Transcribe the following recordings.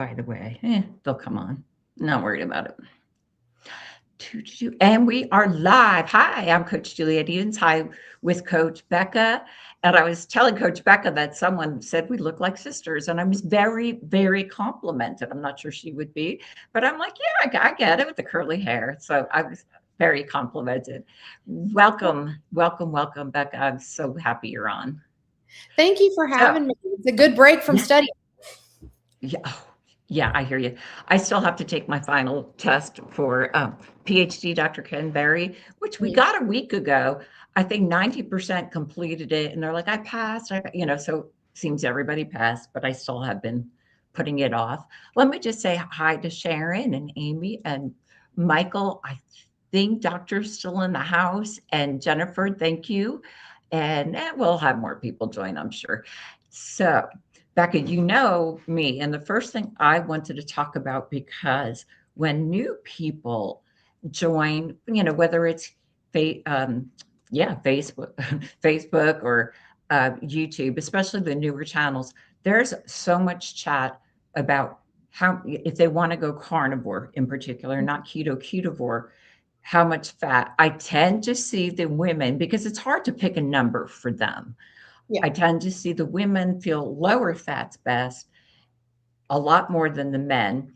by the way. They'll come on. Not worried about it. And we are live. Hi, I'm Coach Juliet Edens. Hi, with Coach Bekah. And I was telling Coach Bekah that someone said we look like sisters, and I was very, very complimented. I'm not sure she would be, but I'm like, yeah, I get it with the curly hair. So I was very complimented. Welcome, welcome, welcome, Bekah. I'm so happy you're on. Thank you for So, having me. It's a good break from yeah, studying. yeah, yeah, I hear you. I still have to take my final test for PhD Dr. Ken Berry, which we got a week ago. I think 90% completed it, and they're like, I passed. So seems everybody passed, but I still have been putting it off. Let me just say hi to Sharon and Amy and Michael. I think Doctor's still in the house, and Jennifer, thank you. And we'll have more people join, I'm sure. So, Becca, you know me, and the first thing I wanted to talk about, because when new people join, whether it's Facebook, Facebook or YouTube, especially the newer channels, there's so much chat about how, if they want to go carnivore in particular, not keto, ketovore, how much fat. I tend to see the women, because it's hard to pick a number for them. Yeah. I tend to see the women feel lower fats best a lot more than the men.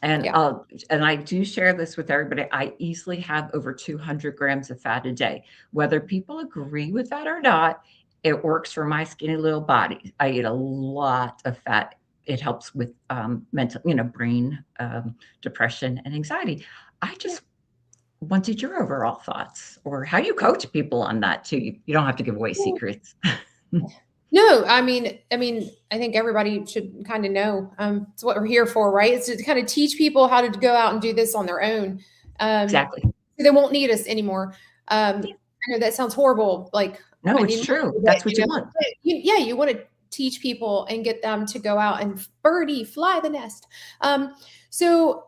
And Yeah. and I do share this with everybody. I easily have over 200 grams of fat a day. Whether people agree with that or not, it works for my skinny little body. I eat a lot of fat. It helps with mental, brain depression and anxiety. I just wanted your overall thoughts, or how you coach people on that too. You don't have to give away secrets. No, I think everybody should kind of know. It's what we're here for, right? It's to kind of teach people how to go out and do this on their own. Exactly. They won't need us anymore. I know that sounds horrible. Like, No, I it's need, true. That's what you want. You want to teach people and get them to go out and birdie fly the nest. So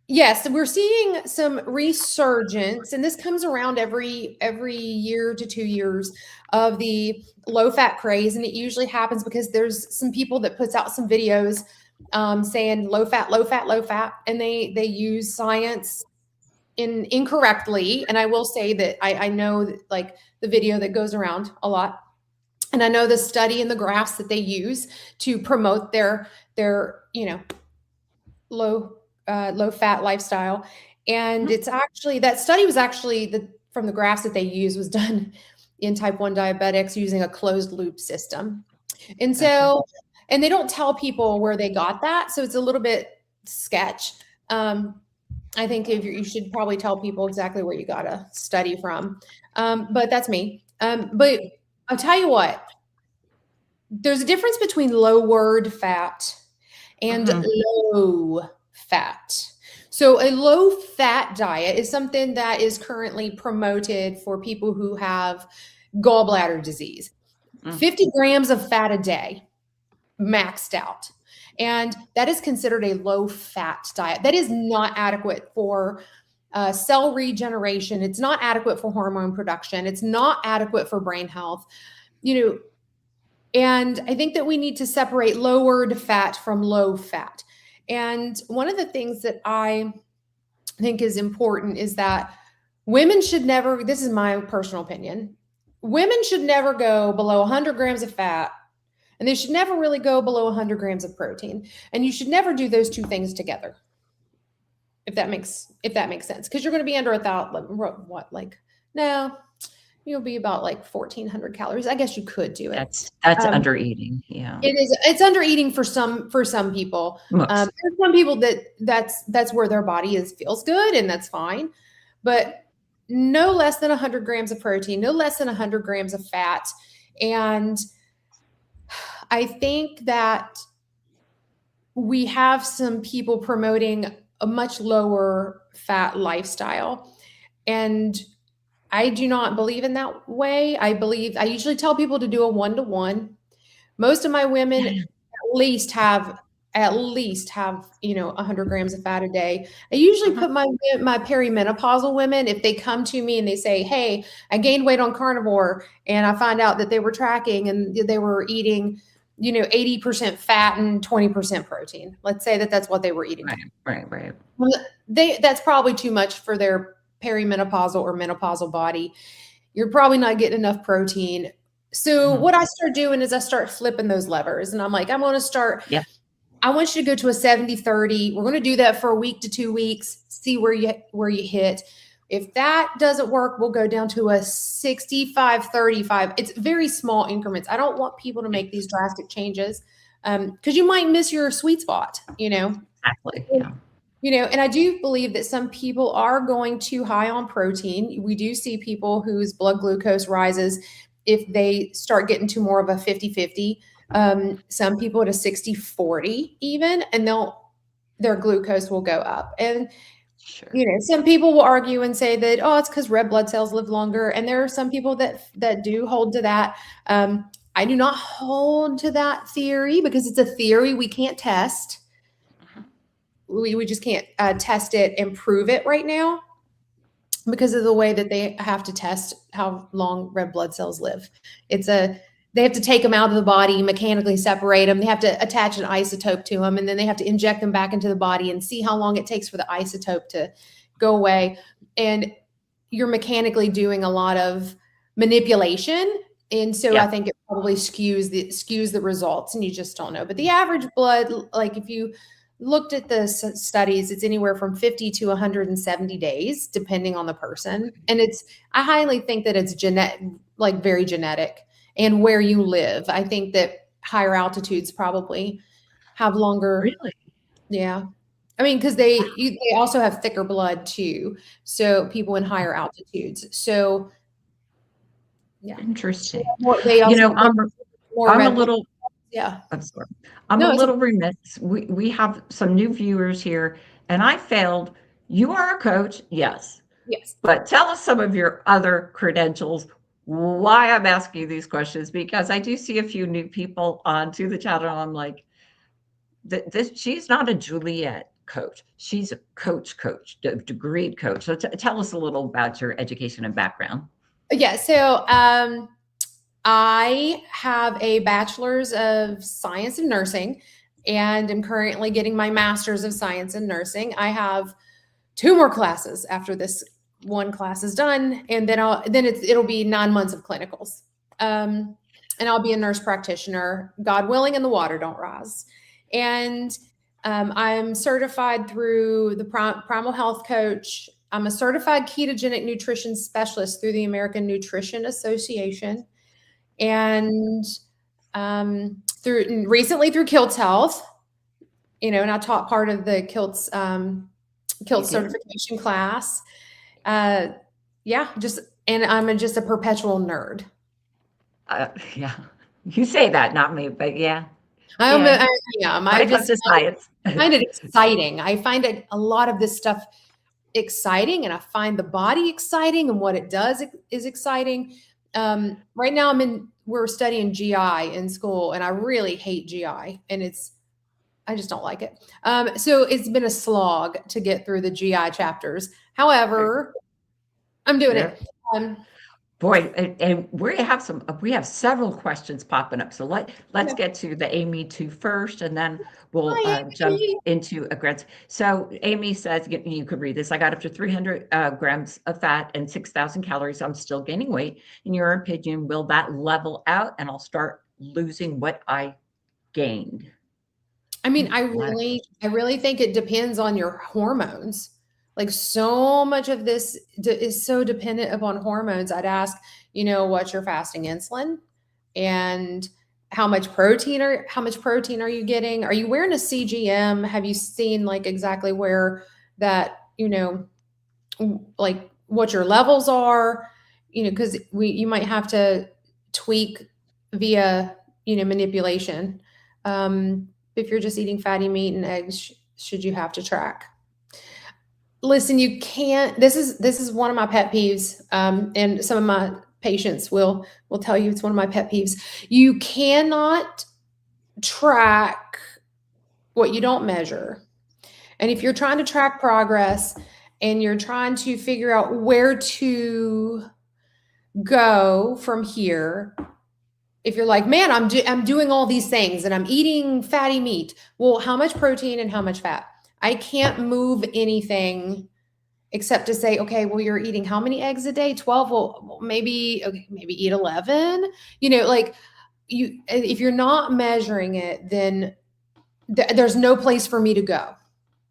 yes, we're seeing some resurgence, and this comes around every year to 2 years of the low fat craze, and it usually happens because there's some people that puts out some videos saying low fat, low fat, low fat, and they use science incorrectly. And I will say that I know that, like, the video that goes around a lot, and I know the study and the graphs that they use to promote their low fat lifestyle. And it's actually, that study was actually from the graphs that they use was done in type 1 diabetics using a closed loop system. And so, and they don't tell people where they got that. So it's a little bit sketch. I think you should probably tell people exactly where you got a study from. But that's me. But I'll tell you what, there's a difference between lowered fat and low fat. So a low fat diet is something that is currently promoted for people who have gallbladder disease. 50 grams of fat a day, maxed out. And that is considered a low fat diet. That is not adequate for cell regeneration. It's not adequate for hormone production. It's not adequate for brain health. And I think that we need to separate lowered fat from low fat. And one of the things that I think is important is that women should never, this is my personal opinion, women should never go below 100 grams of fat, and they should never really go below 100 grams of protein. And you should never do those two things together, if that makes sense. Because you're going to be under 1,000, no, you'll be about like 1,400 calories. I guess you could do it. That's under eating. Yeah, it is. It's under eating for some people. There's some people that's where their body feels good, and that's fine. But no less than 100 grams of protein, no less than 100 grams of fat. And I think that we have some people promoting a much lower fat lifestyle, and I do not believe in that way. I usually tell people to do a 1-to-1. Most of my women at least have 100 grams of fat a day. I usually put my perimenopausal women, if they come to me and they say, hey, I gained weight on carnivore, and I find out that they were tracking and they were eating 80% fat and 20% protein. Let's say that that's what they were eating. Right. Well, that's probably too much for their perimenopausal or menopausal body. You're probably not getting enough protein. So what I start doing is I start flipping those levers, and I'm like, I'm going to start. Yep. I want you to go to a 70-30. We're going to do that for a week to 2 weeks, see where you hit. If that doesn't work, we'll go down to a 65-35. It's very small increments. I don't want people to make these drastic changes because you might miss your sweet spot, Exactly. Yeah. And I do believe that some people are going too high on protein. We do see people whose blood glucose rises if they start getting to more of a 50-50. Some people at a 60-40 even, and their glucose will go up. And Sure. Some people will argue and say that, it's because red blood cells live longer. And there are some people that do hold to that. I do not hold to that theory because it's a theory we can't test. We just can't test it and prove it right now because of the way that they have to test how long red blood cells live. They have to take them out of the body, mechanically separate them. They have to attach an isotope to them, and then they have to inject them back into the body and see how long it takes for the isotope to go away. And you're mechanically doing a lot of manipulation. And so I think it probably skews the results, and you just don't know. But the average blood, like if you looked at the studies, it's anywhere from 50 to 170 days, depending on the person. And I highly think that it's very genetic. And where you live. I think that higher altitudes probably have longer. Really? Yeah. I mean, because they also have thicker blood too. So people in higher altitudes. So yeah. Interesting. I'm a little. Yeah. I'm sorry. I'm a little remiss. We have some new viewers here, and I failed. You are a coach, yes. Yes. But tell us some of your other credentials. Why I'm asking you these questions, because I do see a few new people onto the channel. I'm like, she's not a Juliet coach. She's a coach, degreed coach. So tell us a little about your education and background. Yeah. So I have a bachelor's of science in nursing and am currently getting my master's of science in nursing. I have 2 more classes after this one class is done, and then it'll be 9 months of clinicals. And I'll be a nurse practitioner, God willing, and the water don't rise. And I'm certified through the Primal Health Coach. I'm a certified ketogenic nutrition specialist through the American Nutrition Association. And recently through Kilts Health, and I taught part of the Kilts certification class. And I'm just a perpetual nerd. Yeah, you say that, not me, but yeah. I am. I find it exciting. I find a lot of this stuff exciting, and I find the body exciting, and what it does is exciting. Right now we're studying GI in school, and I really hate GI, and I just don't like it. So it's been a slog to get through the GI chapters. However, I'm doing it. Boy, and we have several questions popping up. So let's get to the Amy 2 first, and then we'll jump into a grant. So Amy says, you could read this. I got up to 300 grams of fat and 6,000 calories. I'm still gaining weight. In your opinion, will that level out and I'll start losing what I gained? I mean, I really think it depends on your hormones. Like so much of this is so dependent upon hormones. I'd ask, what's your fasting insulin and how much protein are you getting? Are you wearing a CGM? Have you seen exactly where that, what your levels are, because you might have to tweak via, manipulation. If you're just eating fatty meat and eggs, should you have to track? Listen, you can't. This is one of my pet peeves, and some of my patients will tell you it's one of my pet peeves. You cannot track what you don't measure. And if you're trying to track progress and you're trying to figure out where to go from here, if you're like, man, I'm doing all these things and I'm eating fatty meat. Well, how much protein and how much fat? I can't move anything except to say, okay, well, you're eating how many eggs a day? 12. Well, maybe, okay, maybe eat 11. Like if you're not measuring it, then there's no place for me to go.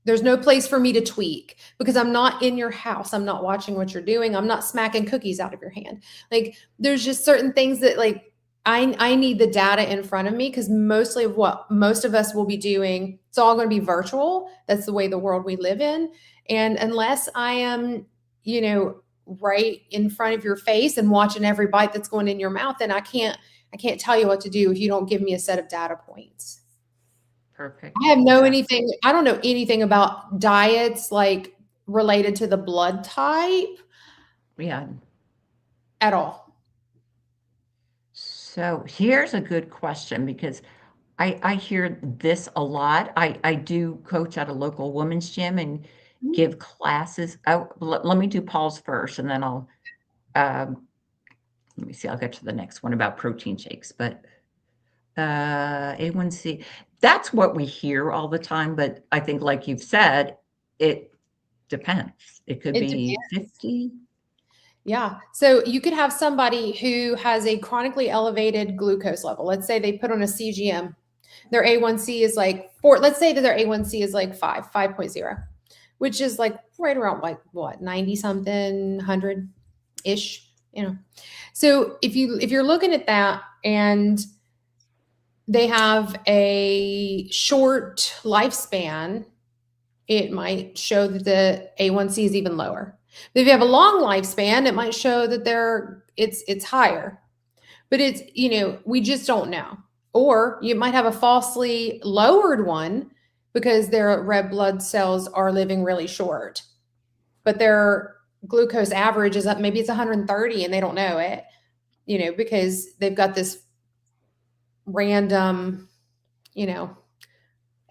There's no place for me to tweak because I'm not in your house. I'm not watching what you're doing. I'm not smacking cookies out of your hand. Like there's just certain things that like I need the data in front of me because mostly of what most of us will be doing, it's all going to be virtual. That's the way the world we live in. And unless I am, right in front of your face and watching every bite that's going in your mouth, then I can't tell you what to do if you don't give me a set of data points. Perfect. I don't know anything about diets like related to the blood type. Yeah. At all. So here's a good question because I hear this a lot. I do coach at a local women's gym and give classes. Oh, let me do Paul's first, and then let me see. I'll get to the next one about protein shakes, but A1C. That's what we hear all the time, but I think, like you've said, it depends. It could be 50. Yeah. So you could have somebody who has a chronically elevated glucose level. Let's say they put on a CGM. Their A1C is like 4. Let's say that their A1C is like 5.0, which is like right around like what, 90 something, 100 ish, So if you're looking at that and they have a short lifespan, it might show that the A1C is even lower. But if you have a long lifespan, it might show that it's higher. But it's, we just don't know. Or you might have a falsely lowered one because their red blood cells are living really short. But their glucose average is up, maybe it's 130 and they don't know it, because they've got this random,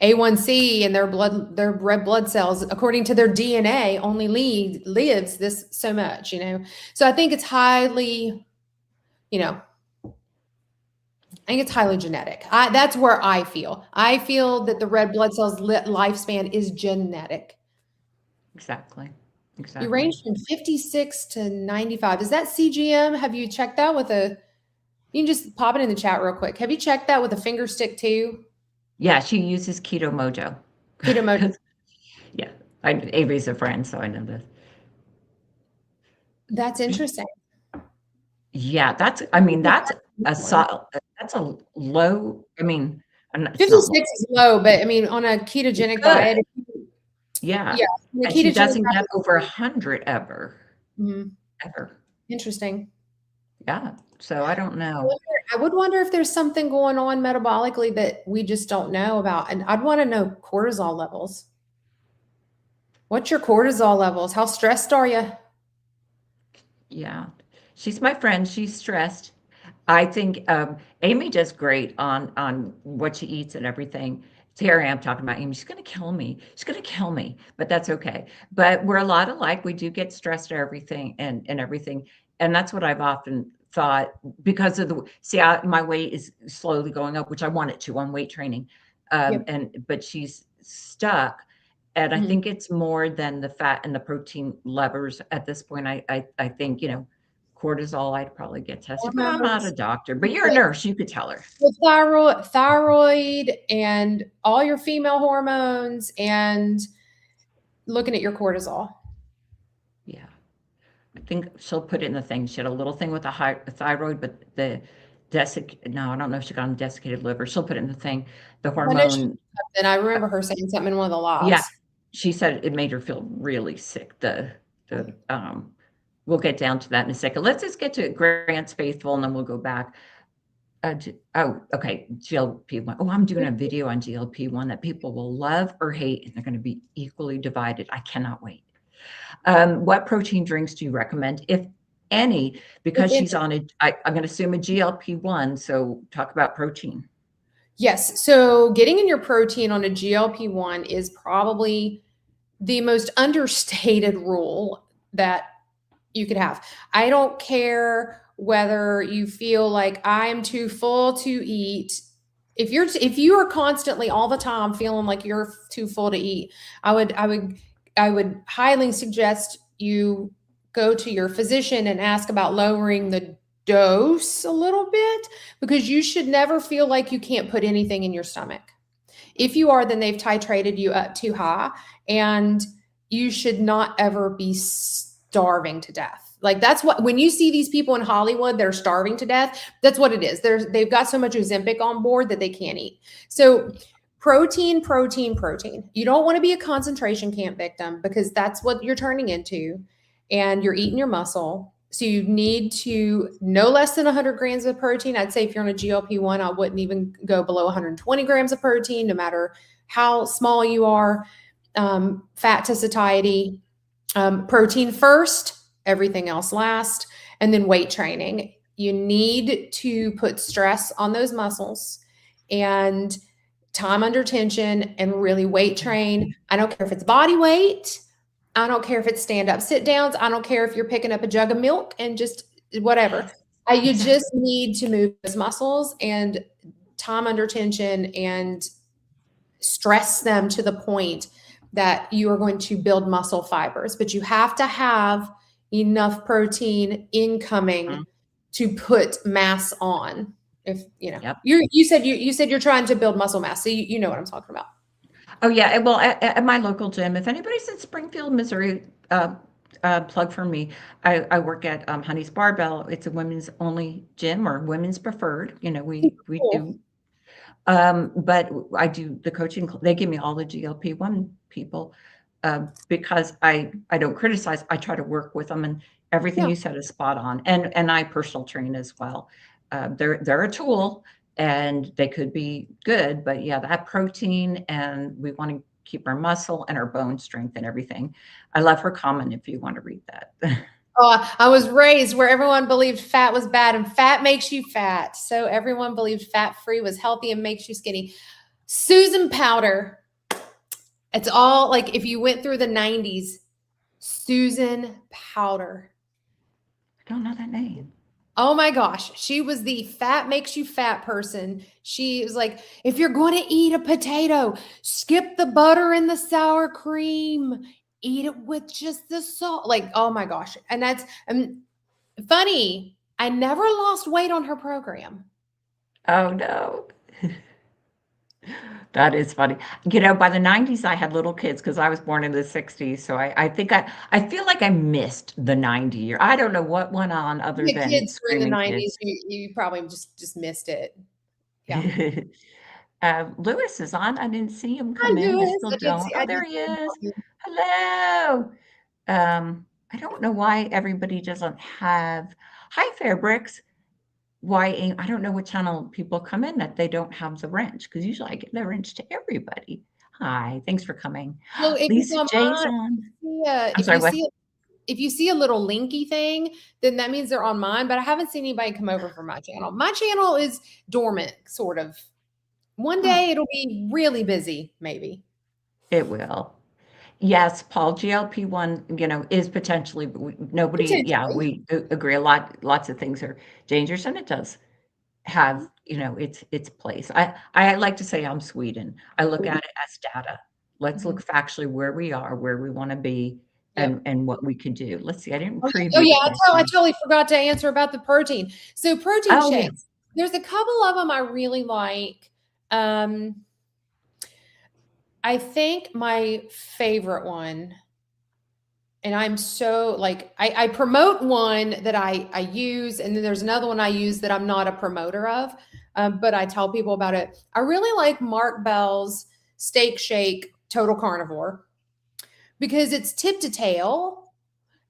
A1C and their red blood cells, according to their DNA, only lives this so much, So I think it's highly, I think it's highly genetic. That's where I feel. I feel that the red blood cells lifespan is genetic. Exactly. You range from 56 to 95. Is that CGM? Have you checked that you can just pop it in the chat real quick. Have you checked that with a finger stick too? Yeah, she uses Keto Mojo. Keto Mojo. Yeah, Avery's a friend, so I know this. That's interesting. Yeah, that's a low. I mean, 56 is low, but I mean, on a ketogenic diet. Yeah. And she doesn't get over 100 ever. Mm-hmm. Ever. Interesting. Yeah. So I don't know. I would wonder if there's something going on metabolically that we just don't know about. And I'd want to know cortisol levels. What's your cortisol levels? How stressed are you? Yeah. She's my friend. She's stressed. I think Amy does great on what she eats and everything. Here I am talking about Amy. She's going to kill me. She's going to kill me, but that's okay. But we're a lot alike. We do get stressed at everything and everything. And that's what I've often thought because of my weight is slowly going up, which I want it to on weight training. But she's stuck. And I think it's more than the fat and the protein levers at this point. I think, cortisol, I'd probably get tested, but I'm not a doctor, but you're a nurse. You could tell her. Well, thyroid and all your female hormones and looking at your cortisol. Yeah. I think she'll put it in the thing. She had a little thing with the thyroid, but I don't know if she got on desiccated liver. She'll put it in the thing. The hormone. And I remember her saying something in one of the logs. Yeah. She said it made her feel really sick. We'll get down to that in a second. Let's just get to Grant's Faithful, and then we'll go back. Okay. GLP-1. Oh, I'm doing a video on GLP-1 that people will love or hate, and they're going to be equally divided. I cannot wait. What protein drinks do you recommend, if any? Because she's on I'm going to assume a GLP-1. So talk about protein. Yes. So getting in your protein on a GLP-1 is probably the most understated rule that you could have. I don't care whether you feel like I'm too full to eat. If you are constantly all the time feeling like you're too full to eat, I would highly suggest you go to your physician and ask about lowering the dose a little bit, because you should never feel like you can't put anything in your stomach. If you are, then they've titrated you up too high, and you should not ever be starving to death. Like, that's what, when you see these people in Hollywood, they're starving to death. That's what it is. They've got so much Ozempic on board that they can't eat. So protein, protein, protein. You don't want to be a concentration camp victim, because that's what you're turning into, and you're eating your muscle. So you need to no less than 100 grams of protein. I'd say if you're on a GLP-1, I wouldn't even go below 120 grams of protein, no matter how small you are. Fat to satiety, protein first, everything else last, and then weight training. You need to put stress on those muscles and time under tension, and really weight train. I don't care if it's body weight. I don't care if it's stand up, sit downs. I don't care if you're picking up a jug of milk and just whatever. You just need to move those muscles and time under tension, and stress them to the point that you are going to build muscle fibers. But you have to have enough protein incoming to put mass on. If you know, you said you're trying to build muscle mass, so you know what I'm talking about. Oh yeah, well, at my local gym, if anybody's in Springfield, Missouri, plug for me. I work at Honey's Barbell. It's a women's only gym, or women's preferred. You know, we Cool. do, but I do the coaching. They give me all the GLP-1 people, because I don't criticize. I try to work with them, and everything Yeah. you said is spot on. And I personal train as well. They're a tool, and they could be good, but yeah, that protein, and we want to keep our muscle and our bone strength and everything. I love her comment if you want to read that. Oh, I was raised where everyone believed fat was bad, and fat makes you fat. So everyone believed fat-free was healthy and makes you skinny. Susan Powder. It's all like, if you went through the 90s, Susan Powder. I don't know that name. Oh my gosh. She was the fat makes you fat person. She was like, if you're going to eat a potato, skip the butter and the sour cream. Eat it with just the salt. Like, oh my gosh. And that's funny. I never lost weight on her program. Oh no. That is funny. You know, by the 90s, I had little kids because I was born in the 60s. So I think I feel like I missed the 90 year. I don't know what went on other The than kids were in the screaming 90s. kids. You probably just missed it. Yeah. Lewis is on. I didn't see him Hi, come in. I Lewis. still don't. I Oh, did there he see him is. come in. Hello. I don't know why everybody doesn't have. Hi, Fairbricks. Why I don't know what channel people come in that they don't have the wrench, because usually I get the wrench to everybody. Hi, thanks for coming. Well, if it's Lisa on J's mine, on. yeah, I'm sorry, what? if you see a little linky thing, then that means they're on mine, but I haven't seen anybody come over from my channel. My channel is dormant, sort of. One Huh, day it'll be really busy, maybe. it will. Yes, Paul, GLP-1, you know, is potentially, nobody, yeah, Potentially. we agree lots of things are dangerous, and it does have, you know, its place. I like to say I'm Sweden. I look at it as data. Let's Mhm. look factually where we are, where we want to be, Yep. and what we can do. Let's see. I didn't Oh preview yeah, the I question. totally forgot to answer about the protein. So protein Oh shakes. yes. There's a couple of them I really like. Um, I think my favorite one, and I'm so like, I promote one that I use, and then there's another one I use that I'm not a promoter of, but I tell people about it. I really like Mark Bell's Steak Shake Total Carnivore, because it's tip to tail,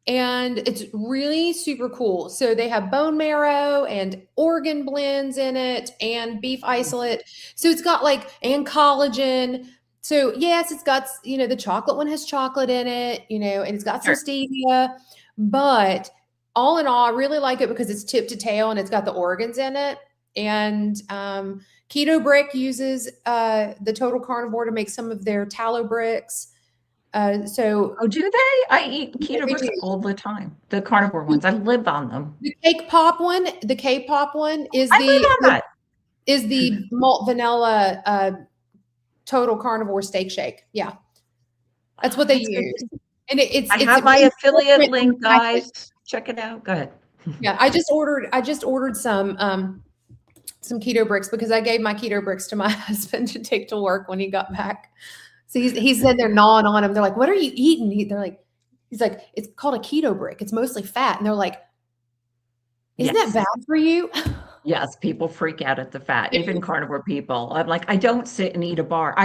and it's really super cool. So they have bone marrow and organ blends in it, and beef isolate. So it's got like, and collagen. So yes, it's got, the chocolate one has chocolate in it, and it's got some Sure. stevia, but all in all, I really like it because it's tip to tail and it's got the organs in it. And Keto Brick uses the Total Carnivore to make some of their tallow bricks. So Oh, do they? I eat yeah, keto they bricks do. all the time. The carnivore ones. I live on them. The cake pop one is I live on that. the malt vanilla total carnivore steak shake. Yeah, that's what they That's good. use. And I it's have my really affiliate different than link, the package. guys. Check it out. Go ahead. Yeah, I just ordered some keto bricks because I gave my keto bricks to my husband to take to work when he got back. So he's in there gnawing on them. They're like, "What are you eating?" He's like, "It's called a keto brick. It's mostly fat." And they're like, "Isn't that Yes. bad for you?" Yes, people freak out at the fat, even carnivore people. I'm like, I don't sit and eat a bar.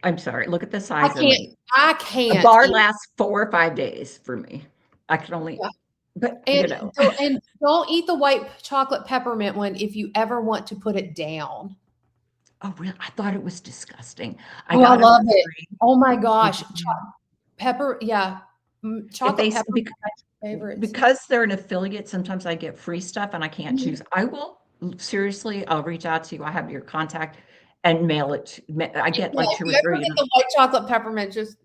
I'm sorry, look at the I size of can't. me. I A can't bar eat. lasts 4 or 5 days for me. I can only, Yeah. but And don't eat the white chocolate peppermint one if you ever want to put it down. Oh, really? I thought it was disgusting. I Oh, I got it love for it. free. Oh my It, gosh. Pepper, yeah. if they Chocolate pepper are my favorites. because they're an affiliate, sometimes I get free stuff and I can't Mhm. choose. I will seriously, I'll reach out to you. I have your contact and mail it. I get Yeah, like if 2 or you ever 3. get the white chocolate peppermint, just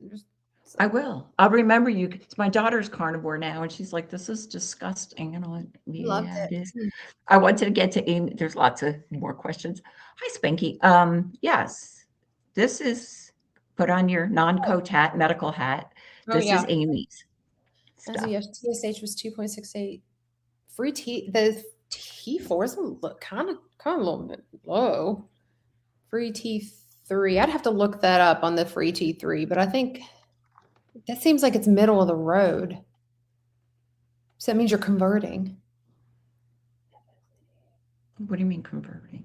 I will. I'll remember you 'cause my daughter's carnivore now, and she's like, "This is disgusting." And I'm like, loved "Yeah, it is." it. I wanted to get to Amy. There's lots of more questions. Hi, Spanky. Yes, this is put on your non-coach hat, medical hat. Oh This is yeah. Amy's As a stuff. yes, TSH was 2.68. The T4 is kind of a little bit low. Free T3. I'd have to look that up on the free T3, but I think that seems like it's middle of the road. So that means you're converting. What do you mean converting?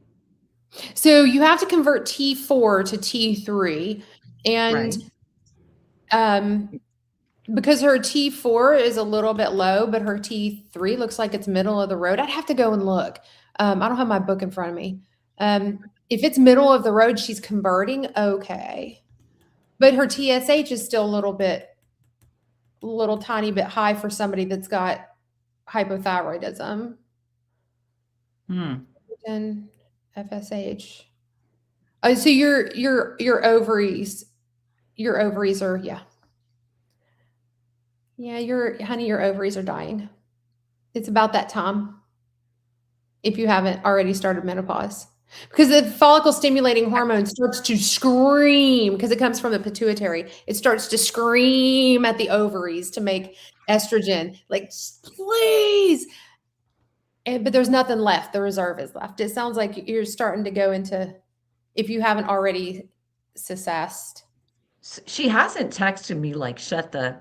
So you have to convert T4 to T3. And Right. um, because her T4 is a little bit low, but her T3 looks like it's middle of the road. I'd have to go and look. I don't have my book in front of me. If it's middle of the road, she's converting. Okay. But her TSH is still a little tiny bit high for somebody that's got hypothyroidism. Hmm. And FSH. Oh, so your ovaries are, yeah. Yeah, your ovaries are dying. It's about that time if you haven't already started menopause. Because the follicle stimulating hormone starts to scream because it comes from the pituitary. It starts to scream at the ovaries to make estrogen. Like, please. But there's nothing left. The reserve is left. It sounds like you're starting to go into, if you haven't already cessed. She hasn't texted me like, "Shut the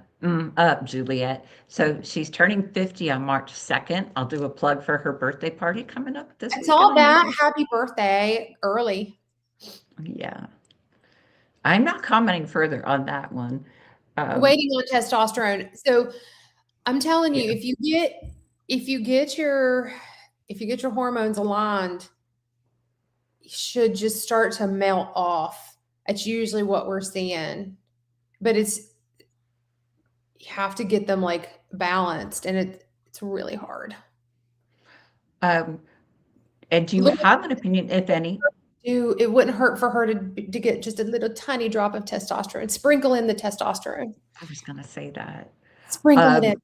up, Juliet." So she's turning 50 on March 2nd. I'll do a plug for her birthday party coming up this It's weekend all on New that. Year's. Happy birthday early. Yeah. I'm not commenting further on that one. Waiting on testosterone. So I'm telling you, Yeah. if you get your hormones aligned, you should just start to melt off. That's usually what we're seeing. But you have to get them like balanced and it's really hard. Um, and do you Look, have an opinion, if any? it wouldn't hurt for her to get just a little tiny drop of testosterone. Sprinkle in the testosterone. I was going to say that. Sprinkle it in. Um,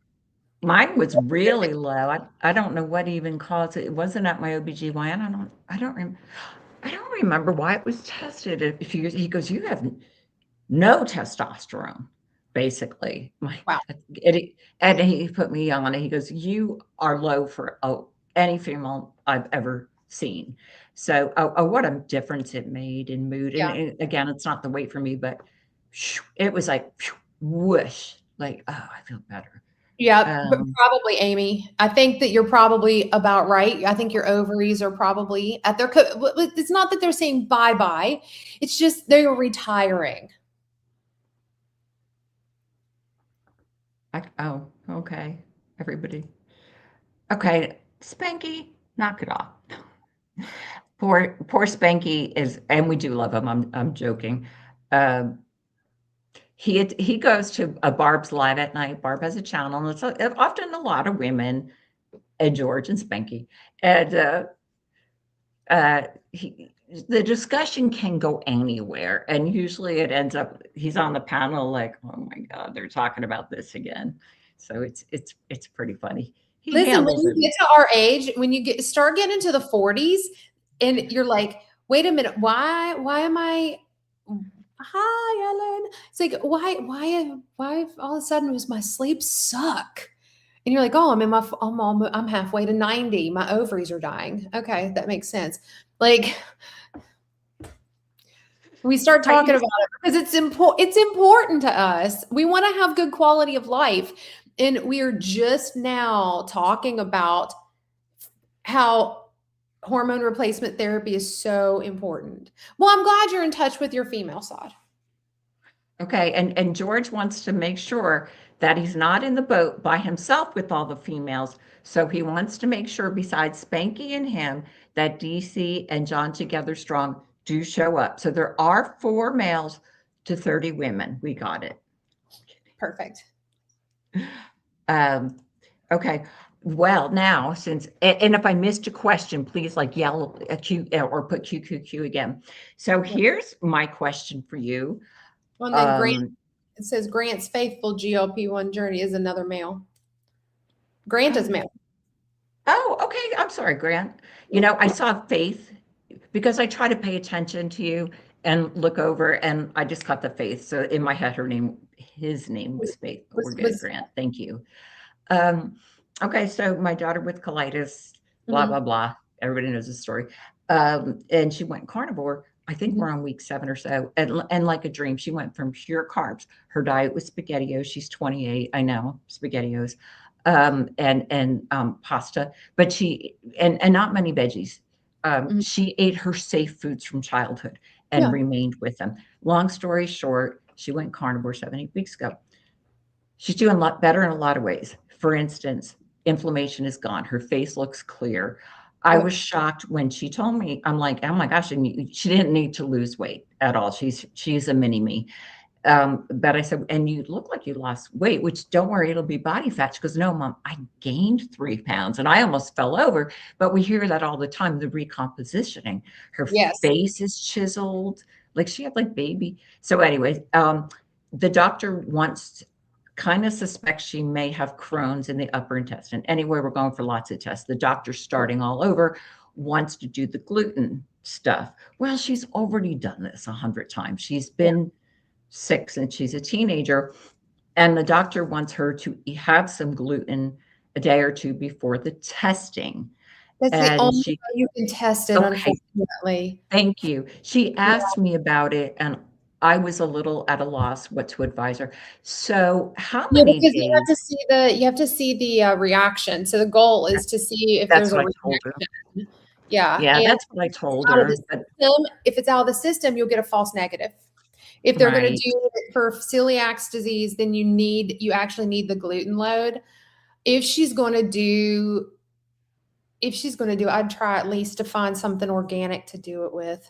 Mine was really low. I don't know what even caused it. It wasn't at my OBGYN. I don't remember why it was tested a few years. He goes, "You have no testosterone," basically. Wow. And he put me on it. He goes, "You are low for any female I've ever seen." So, what a difference it made in mood. Yeah. And again, it's not the weight for me, but it was like whoosh, like, oh, I feel better. Yeah, but Um, probably Amy. I think that you're probably about right. I think your ovaries are probably at their it's not that they're saying bye-bye. It's just they're retiring. oh, okay, everybody. Okay, Spanky, knock it off. Poor Spanky is, and we do love him. I'm joking. Um, he goes to a Barb's Live at Night. Barb has a channel, and it's often a lot of women, and George and Spanky, and he the discussion can go anywhere, and usually it ends up he's on the panel like, "Oh my god, they're talking about this again." So it's pretty funny. He Listen, when handles you it. get to our age, when you start getting into the 40s, and you're like, wait a minute, why am I hi Ellen? It's like, why all of a sudden does my sleep suck? And you're like, oh, I'm halfway to 90. My ovaries are dying. Okay, that makes sense. Like we start I talking used about it because it's important to us. We want to have good quality of life. And we are just now talking about how hormone replacement therapy is so important. Well, I'm glad you're in touch with your female side. Okay, and George wants to make sure that he's not in the boat by himself with all the females. So he wants to make sure, besides Spanky and him, that DC and John Together Strong do show up. So there are 4 males to 30 women. We got it. Perfect. Um, okay. Well, now since and if I missed a question, please like yell a Q or put QQQ again. So Yeah. here's my question for you. And then Grant, Um, it says Grant's faithful GLP-1 journey is another male. Grant is oh, male. oh, okay. I'm sorry, Grant. You know, I saw Faith because I try to pay attention to you and look over, and I just caught the Faith. So in my head, his name was Faith, but we're good, Was Grant. Thank you. Um, okay, so my daughter with colitis, blah, blah, mhm, blah. Everybody knows the story. And she went carnivore. I think mhm. we're on week 7 or so. And like a dream, she went from pure carbs. Her diet was SpaghettiOs. She's 28. I know, SpaghettiOs. And pasta, but and not many veggies. Mhm. She ate her safe foods from childhood and Yeah. remained with them. Long story short, she went carnivore 7, 8 weeks ago. She's doing a lot better in a lot of ways. For instance, inflammation is gone. Her face looks clear. I was Good. shocked when she told me, I'm like, oh my gosh, and she didn't need to lose weight at all. She's a mini me. But I said, and you look like you lost weight, which don't worry, it'll be body fat. She goes, no, mom, I gained 3 pounds and I almost fell over. But we hear that all the time, the recompositioning. Her Yes. face is chiseled, like she had like baby. So, anyways, the doctor wants kind of suspects she may have Crohn's in the upper intestine. Anyway, we're going for lots of tests. The doctor's starting all over, wants to do the gluten stuff. Well, she's already done this 100 times. She's Yeah. been 6 and she's a teenager. And the doctor wants her to have some gluten a day or 2 before the testing. That's the And only she, way you can test it, okay, unfortunately. thank you. She Yeah. asked me about it and I was a little at a loss what to advise her. So, how Yeah, many because days? you have to see the reaction. So the goal is to see if there's That's a what I told her. reaction. Yeah, Yeah, and that's what I told out of the her, but system, if it's out of the system, you'll get a false negative. If they're going to right. do it for celiac disease, then you actually need the gluten load. If she's going to do, I'd try at least to find something organic to do it with.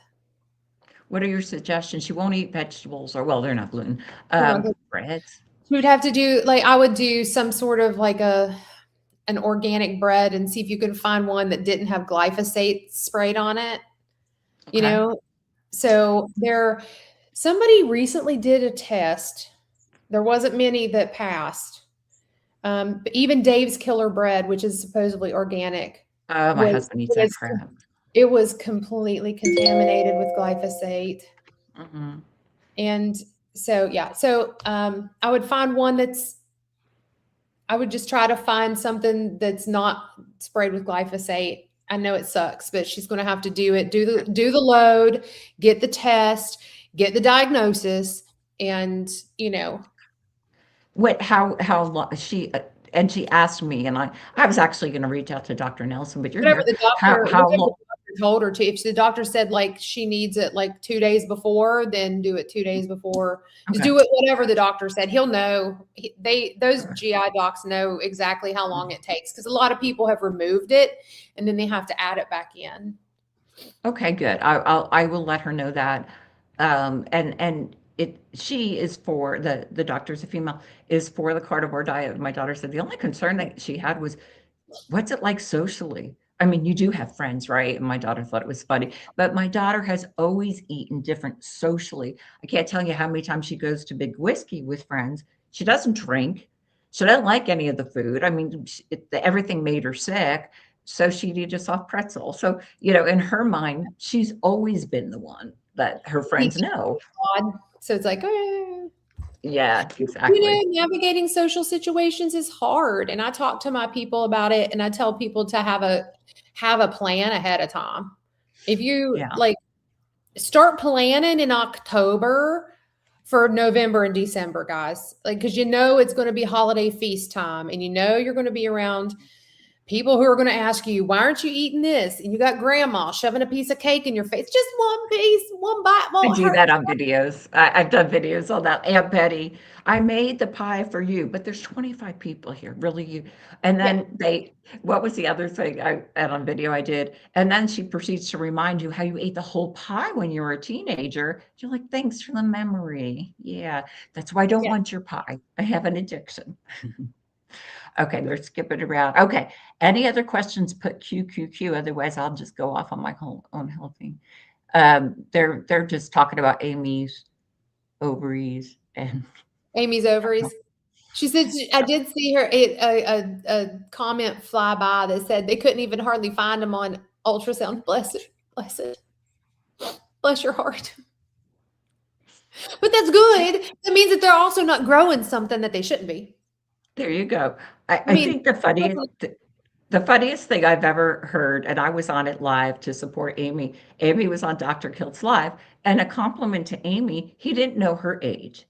What are your suggestions? She won't eat vegetables or well, they're not gluten. They're not good. Breads. She would have to do like I would do some sort of like an organic bread and see if you can find one that didn't have glyphosate sprayed on it, you Okay. know? So somebody recently did a test. There wasn't many that passed. But even Dave's Killer Bread, which is supposedly organic, My was husband eats that was crap. it was completely contaminated with glyphosate. Mhm. And so yeah, so I would find one I would just try to find something that's not sprayed with glyphosate. I know it sucks, but she's going to have to do it. Do the load, get the test, get the diagnosis, and What how long she and she asked me and I was actually going to reach out to Dr. Nelson, but you're here. How whatever the long? doctor told her to. If the doctor said like she needs it like 2 days before, then do it 2 days before. Just Okay. do it whatever the doctor said. He'll know. Those GI docs know exactly how long it takes because a lot of people have removed it and then they have to add it back in. Okay, good. I will let her know that. And she is for the doctor's a female is for the carnivore diet. My daughter said the only concern that she had was what's it like socially? I mean, you do have friends, right? And my daughter thought it was funny, but my daughter has always eaten different socially. I can't tell you how many times she goes to Big Whiskey with friends. She doesn't drink. She doesn't like any of the food. I mean, everything made her sick. So she'd eat a soft pretzel. So, in her mind, she's always been the one that her He friends know. odd. So it's like, oh. Yeah, exactly. Navigating social situations is hard. And I talk to my people about it, and I tell people to have a plan ahead of time. If you Yeah. like start planning in October for November and December, guys, like, because it's going to be holiday feast time, and you're going to be around people who are going to ask you, why aren't you eating this? And you got grandma shoving a piece of cake in your face. Just one piece, one bite I won't do hurt. that on videos. I've done videos on that. Aunt Betty, I made the pie for you, but there's 25 people here. Really, you? And Yeah. then what was the other thing I had on video I did? And then she proceeds to remind you how you ate the whole pie when you were a teenager. You're like, thanks for the memory. Yeah, that's why I don't Yeah. want your pie. I have an addiction. Okay, let's skip it around. Okay, any other questions? Put Q, Q, Q. Otherwise, I'll just go off on my own whole thing. They're just talking about Amy's ovaries and Amy's ovaries. She said, I did see her a comment fly by that said they couldn't even hardly find them on ultrasound. Bless it. Bless it. Bless your heart. But that's good. That means that they're also not growing something that they shouldn't be. there you go. I I mean, think the funniest thing I've ever heard, and I was on it live to support Amy. Amy was on Dr. Kilt's live, and a compliment to Amy. He didn't know her age,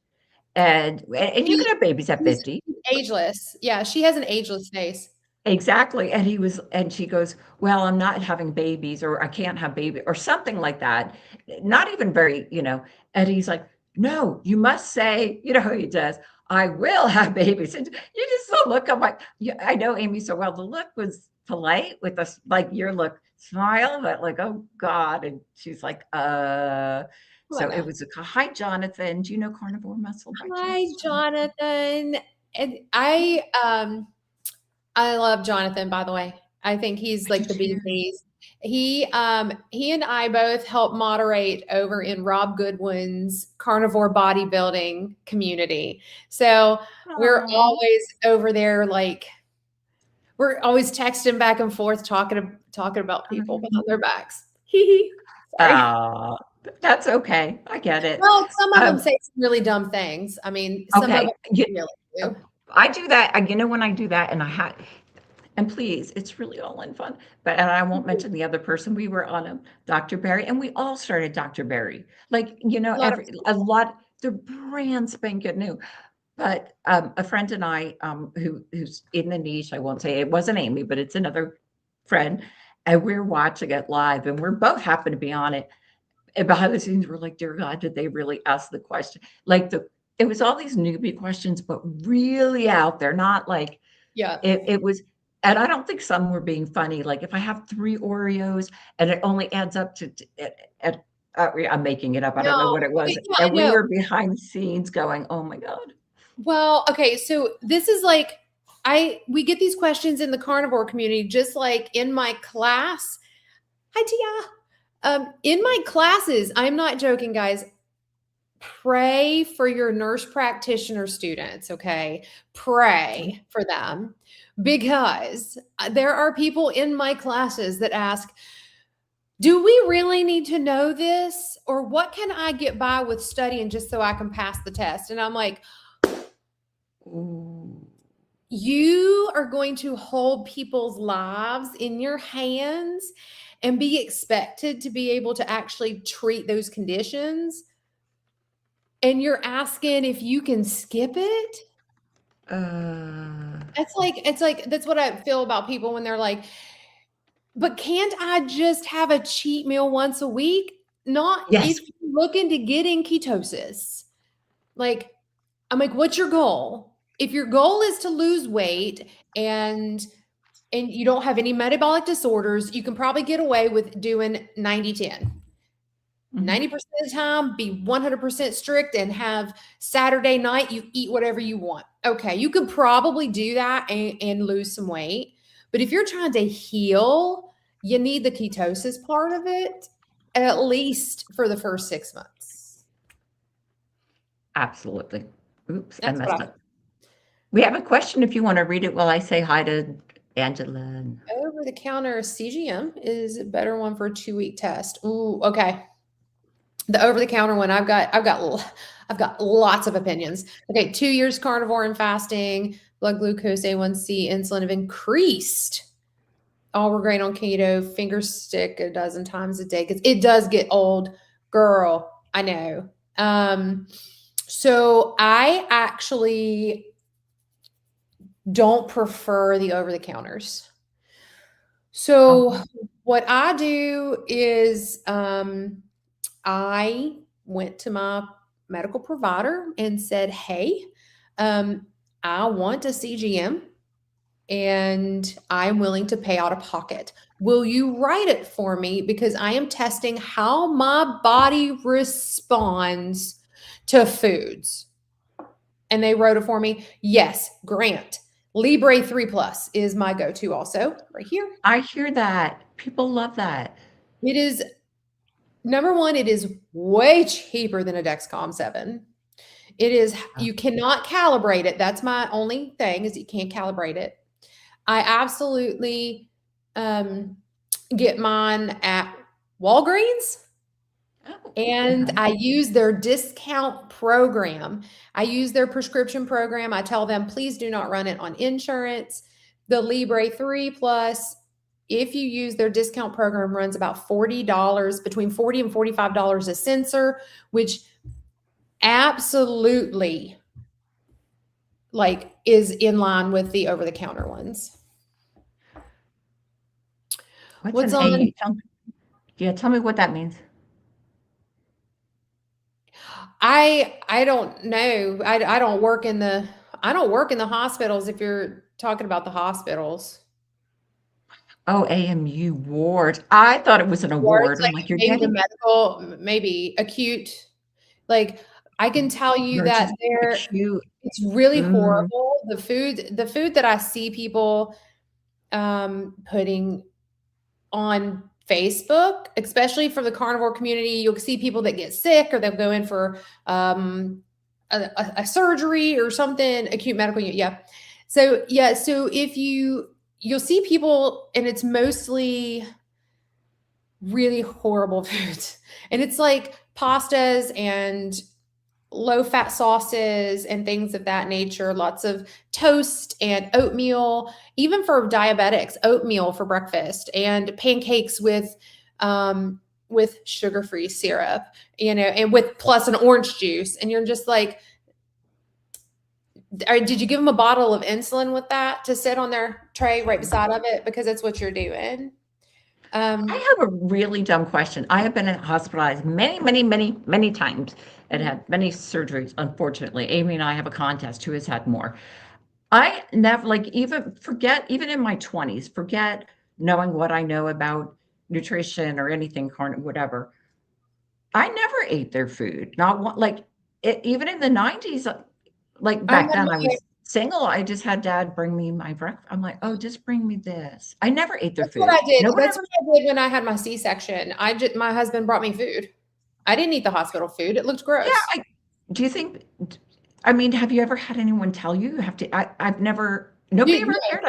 and you can have babies at he's 50. ageless. Yeah, she has an ageless face. Exactly, and she goes, "Well, I'm not having babies, or I can't have baby," or something like that. Not even very. And he's like, "No, you must say," how he does, "I will have babies." And you just the look, I'm like, yeah, I know Amy so well. The look was polite with us, like your look, smile, but like, oh God. And she's like, Oh, I so it know. was hi, Jonathan. Do you know Carnivore Muscle by Hi, chance, Jonathan? Jonathan. And I love Jonathan, by the way. I think he's I do like the bee's too. knees. He and I both help moderate over in Rob Goodwin's carnivore bodybuilding community. So we're Aw. always over there, like we're always texting back and forth, talking about people behind their backs. Sorry. Oh, that's okay. I get it. Well, some of them Um, say some really dumb things. I mean, some of them okay, really do. I do that. When I do that, and and please, it's really all in fun. But and I won't mention the other person. We were on a Dr. Barry, and we all started Dr. Barry. Like A lot of a lot. They're brand spanking new. But a friend and I, who's in the niche, I won't say it wasn't Amy, but it's another friend, and we're watching it live, and we're both happen to be on it. And behind the scenes, we're like, dear God, did they really ask the question? Like it was all these newbie questions, but really out there, not like yeah. it was. And I don't think some were being funny. Like if I have 3 Oreos and it only adds up to, I'm making it up. I don't know No. what it Okay, was. yeah, I And we know. were behind the scenes going, oh my God. Well, okay, so this is like we get these questions in the carnivore community, just like in my class. Hi, Tia. In my classes, I'm not joking, guys. Pray for your nurse practitioner students, okay? Pray for them because there are people in my classes that ask, do we really need to know this? Or what can I get by with studying just so I can pass the test? And I'm like, Ooh. you are going to hold people's lives in your hands and be expected to be able to actually treat those conditions. And you're asking if you can skip it. Uh, It's like that's what I feel about people when they're like, but can't I just have a cheat meal once a week? Not yes. if you're looking to get in ketosis. Like, I'm like, what's your goal? If your goal is to lose weight and you don't have any metabolic disorders, you can probably get away with doing 90-10. 90% of the time, be 100% strict and have Saturday night, you eat whatever you want. Okay, you can probably do that and lose some weight. But if you're trying to heal, you need the ketosis part of it at least for the first 6 months. Absolutely. Oops, I That's what messed I up. We have a question if you want to read it while I say hi to Angela. over the counter CGM is a better one for a 2-week test. Ooh, okay. The over the counter one, I've got lots of opinions. Okay, 2 years carnivore and fasting, blood glucose, A1C, insulin have increased. All were great on keto, finger stick a dozen times a day because it does get old, girl. I know. So I actually don't prefer the over the counters. So Oh, what I do is I went to my medical provider and said, "Hey, I want a CGM and I'm willing to pay out of pocket. Will you write it for me? Because I am testing how my body responds to foods." And they wrote it for me. Yes, Grant. Libre 3 Plus is my go to also right here. I hear that. People love that. It is number one, it is way cheaper than a Dexcom 7. It is, Oh, you cannot calibrate it. That's my only thing is you can't calibrate it. I absolutely get mine at Walgreens oh, and okay. I use their discount program. I use their prescription program. I tell them, please do not run it on insurance. The Libre 3 Plus, if you use their discount program, runs about $40, between $40 and $45 a sensor, which absolutely like is in line with the over the counter ones. What's What's an on? A? Tell me what that means. I don't know. I don't work in the hospitals if you're talking about the hospitals. Oh, AMU ward. I thought it was an Or it's award. I'm like like, you're maybe the getting medical, maybe acute. Like I can tell you that emergency there acute. it's really Mm, horrible. The food that I see people putting on Facebook, especially for the carnivore community, you'll see people that get sick or they'll go in for a surgery or something, acute medical unit. Yeah. So yeah, so if you'll see people and it's mostly really horrible foods. And it's like pastas and low fat sauces and things of that nature, lots of toast and oatmeal, even for diabetics, oatmeal for breakfast and pancakes with sugar-free syrup, and with plus an orange juice. And you're just like, did you give them a bottle of insulin with that to sit on their tray right beside of it? Because that's what you're doing. I Um, have a really dumb question. I have been hospitalized many, many, many, many times and had many surgeries. Unfortunately, Amy and I have a contest who has had more. I never like even in my 20s, forget knowing what I know about nutrition or anything, whatever. I never ate their food. Not one, like even in the 90s, like I back know. then I was single. I just had dad bring me my breakfast. I'm like, oh, just bring me this. I never ate their That's what food. I did. No one That's ever. what I did when I had my C-section. My husband brought me food. I didn't eat the hospital food. It looked Yeah. gross. Do you think, I mean, have you ever had anyone tell you you have to? I've never, nobody Dude, ever no, cared.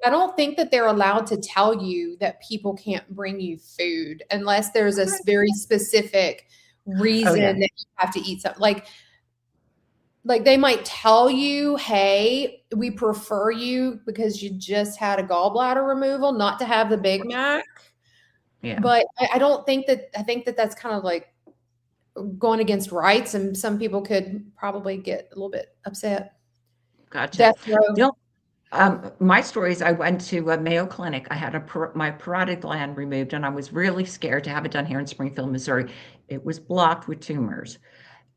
I don't think that they're allowed to tell you that people can't bring you food unless there's a Okay. very specific Oh, reason yeah. that you have to eat something. Like they might tell you, "Hey, we prefer you because you just had a gallbladder removal, not to have the Big Mac." Yeah. But I don't think that I think that that's kind of like going against rights, and some people could probably get a little bit upset. Gotcha. Death row. The my story is I went to a Mayo Clinic. I had my parotid gland removed, and I was really scared to have it done here in Springfield, Missouri. It was blocked with tumors.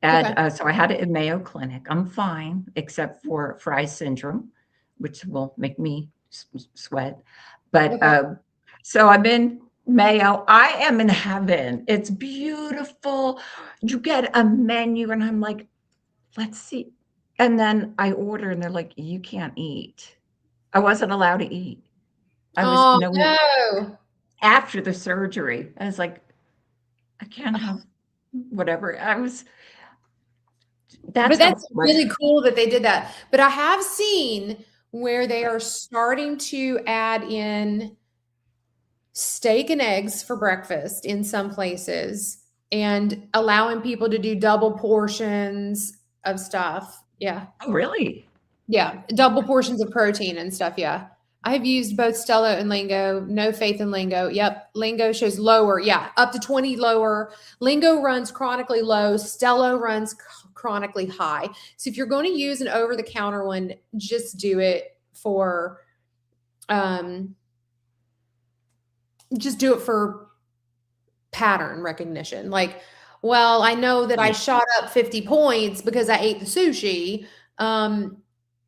And Okay. so I had it in Mayo Clinic. I'm fine, except for Fry syndrome, which will make me sweat. But Okay. so I'm in Mayo. I am in heaven. It's beautiful. You get a menu, and I'm like, let's see. And then I order, and they're like, you can't eat. I wasn't allowed to eat. I was, Oh, we no. after the surgery, I was like, I can't have whatever. But That's that's much. really cool that they did that. But I have seen where they are starting to add in steak and eggs for breakfast in some places and allowing people to do double portions of stuff. Yeah. Oh, really? Yeah. Double portions of protein and stuff. Yeah. I have used both Stella and Lingo. No faith in Lingo. Yep. Lingo shows lower. Yeah. Up to 20 lower. Lingo runs chronically low. Stella runs chronically high. So if you're going to use an over the counter one, just do it for, um, just do it for pattern recognition. Like, well, I know that I Yeah. shot up 50 points because I ate the sushi.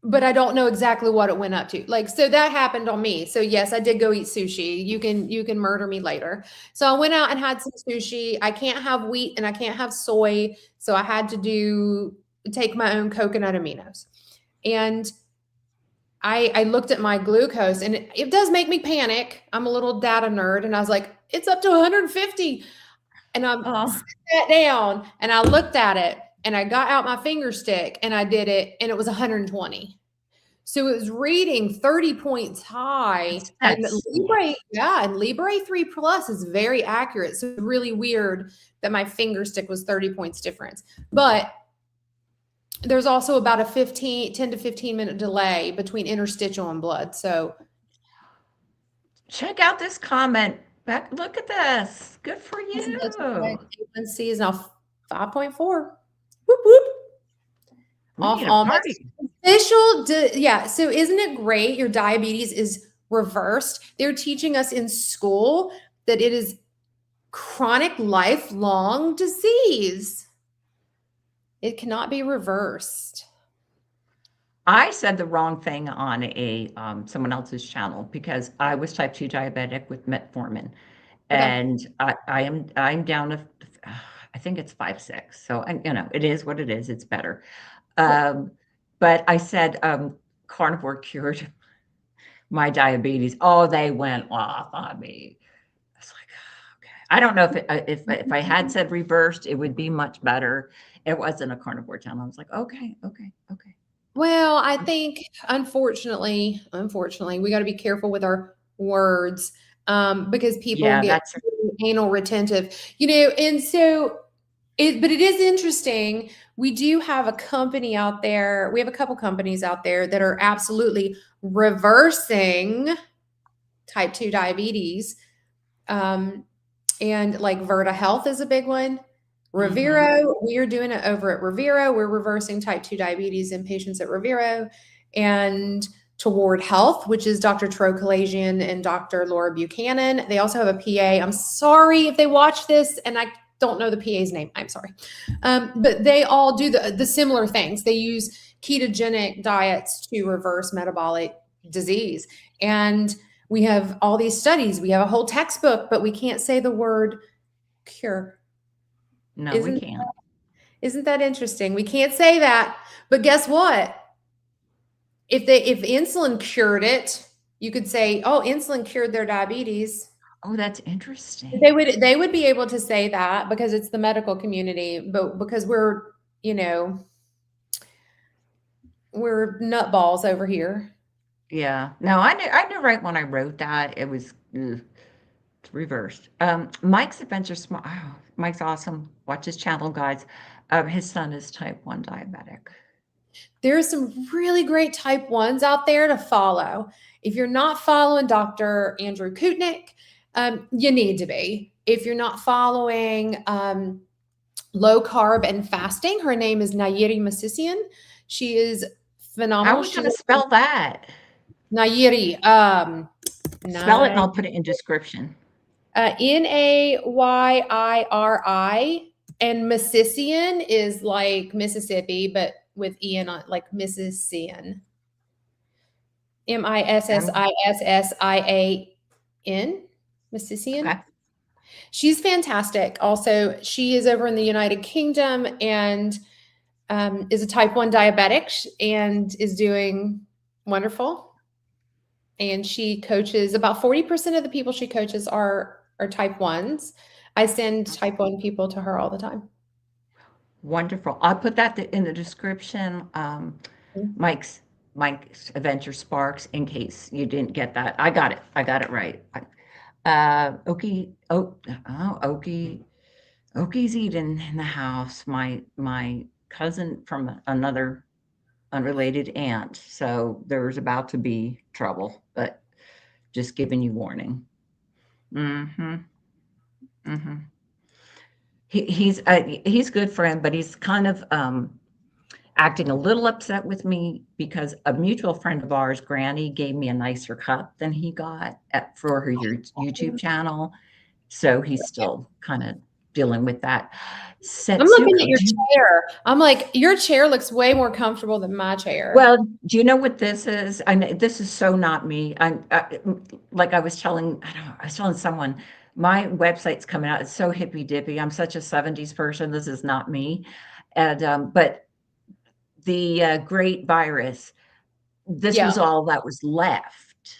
But I don't know exactly what it went up to. Like, so that happened on me. So yes, I did go eat sushi. You can murder me later. So I went out and had some sushi. I can't have wheat and I can't have soy. So I had to take my own coconut aminos. And I looked at my glucose and it does make me panic. I'm a little data nerd and I was like, it's up to 150. And I Oh, sat down and I looked at it and I got out my finger stick and I did it and it was 120. So it was reading 30 points high. And that's Libre, yeah, and Libre 3 Plus is very accurate. So it's really weird that my finger stick was 30 points difference. But there's also about a 10 to 15 minute delay between interstitial and blood. So check out this comment. Back, look at this. Good for that's why you. A1C is now 5.4. Whoop, whoop. We Off need a almost party. official. Yeah. So isn't it great? Your diabetes is reversed. They're teaching us in school that it is chronic lifelong disease. It cannot be reversed. I said the wrong thing on someone else's channel because I was type 2 diabetic with metformin, Okay. and I'm down to I think it's 5.6. So it is what it is. It's better. Um, but I said carnivore cured my diabetes. Oh, they went off on me. I was like, okay. I don't know if I had said reversed, it would be much better. It wasn't a carnivore channel. I was like, okay, okay, okay. Well, I think unfortunately, we got to be careful with our words because people Yeah, get that's anal retentive, and so but it is interesting. We do have a company out there. We have a couple companies out there that are absolutely reversing type 2 diabetes. And like Verta Health is a big one. mhm. Revero, we are doing it over at Revero. We're reversing type 2 diabetes in patients at Revero. And Toward Health, which is Dr. Tro Kalajian and Dr. Laura Buchanan. They also have a PA. I'm sorry if they watch this and I don't know the PA's name. I'm sorry. But they all do the similar things. They use ketogenic diets to reverse metabolic disease. And we have all these studies. We have a whole textbook, but we can't say the word cure. No, we Isn't can't. isn't that interesting? We can't say that. But guess what? If insulin cured it, you could say, "Oh, insulin cured their diabetes." Oh, that's interesting. They would be able to say that because it's the medical community, but because you know, we're nutballs over here. Yeah. No, I knew right when I wrote that it was it's reversed. Mike's Adventure Smart. Oh, Mike's awesome. Watch his channel, guys. His son is type 1 diabetic. There's some really great type 1s out there to follow. If you're not following Dr. Andrew Kutnick, you need to be. If you're not following low carb and fasting, her name is Nayiri Masisian. She is How phenomenal. are we She going to spell that? Nayiri, Spell it and I'll put it in description. Nayyiri, and Mississippian is like Mississippi, but with Ian on like Mississippian. Missisian. Mississippian. Okay. She's fantastic. Also, she is over in the United Kingdom and is a type 1 diabetic and is doing wonderful. and she coaches about 40% of the people she coaches are type 1s. I send type 1 people to her all the time. Wonderful. I'll put that in the description. Mike's Adventure Sparks, in case you didn't get that. I got it. I got it right. Oki's eating in the house. My cousin from another unrelated aunt. So there's about to be trouble, but just giving you warning. Mm-hmm. Mm-hmm. He's a good friend, but he's kind of acting a little upset with me because a mutual friend of ours, Granny, gave me a nicer cup than he got for her YouTube channel. So he's still kind of dealing with that. I'm looking at your chair. I'm like, your chair looks way more comfortable than my chair. Well, do you know what this is? I mean, this is so not me. Like I was telling someone, my website's coming out. It's so hippy dippy. I'm such a 70s person. This is not me. And but the great virus, this was all that was left.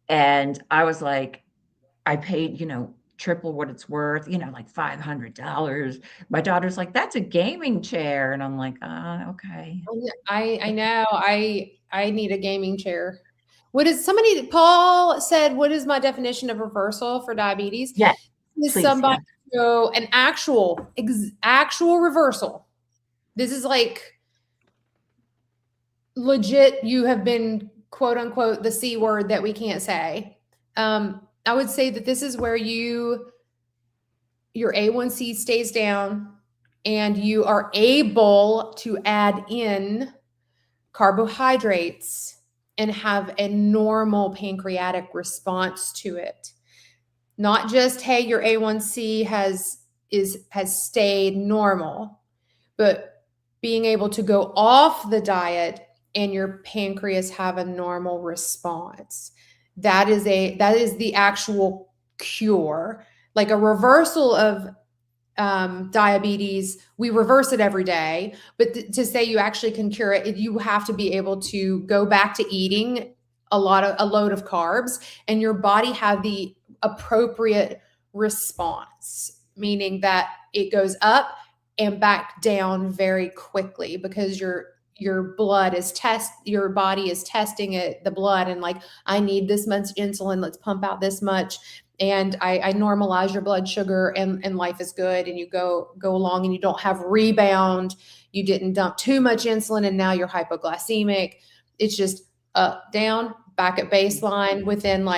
And I was like, I paid, triple what it's worth, like $500. My daughter's like, that's a gaming chair. And I'm like, okay. I know. I need a gaming chair. Paul said, what is my definition of reversal for diabetes? Yeah. Is somebody so an actual reversal. This is like legit. You have been quote unquote the C word that we can't say. I would say that this is where your A1C stays down and you are able to add in carbohydrates and have a normal pancreatic response to it. Not just, hey, your A1C has stayed normal, but being able to go off the diet and your pancreas have a normal response. That is the actual cure. Like a reversal of diabetes, we reverse it every day, but to say you actually can cure it, you have to be able to go back to eating a load of carbs, and your body have the appropriate response, meaning that it goes up and back down very quickly because your body is testing the blood and like, I need this much insulin, let's pump out this much. And I normalize your blood sugar and life is good. And you go along and you don't have rebound. You didn't dump too much insulin and now you're hypoglycemic. It's just up, down, back at baseline within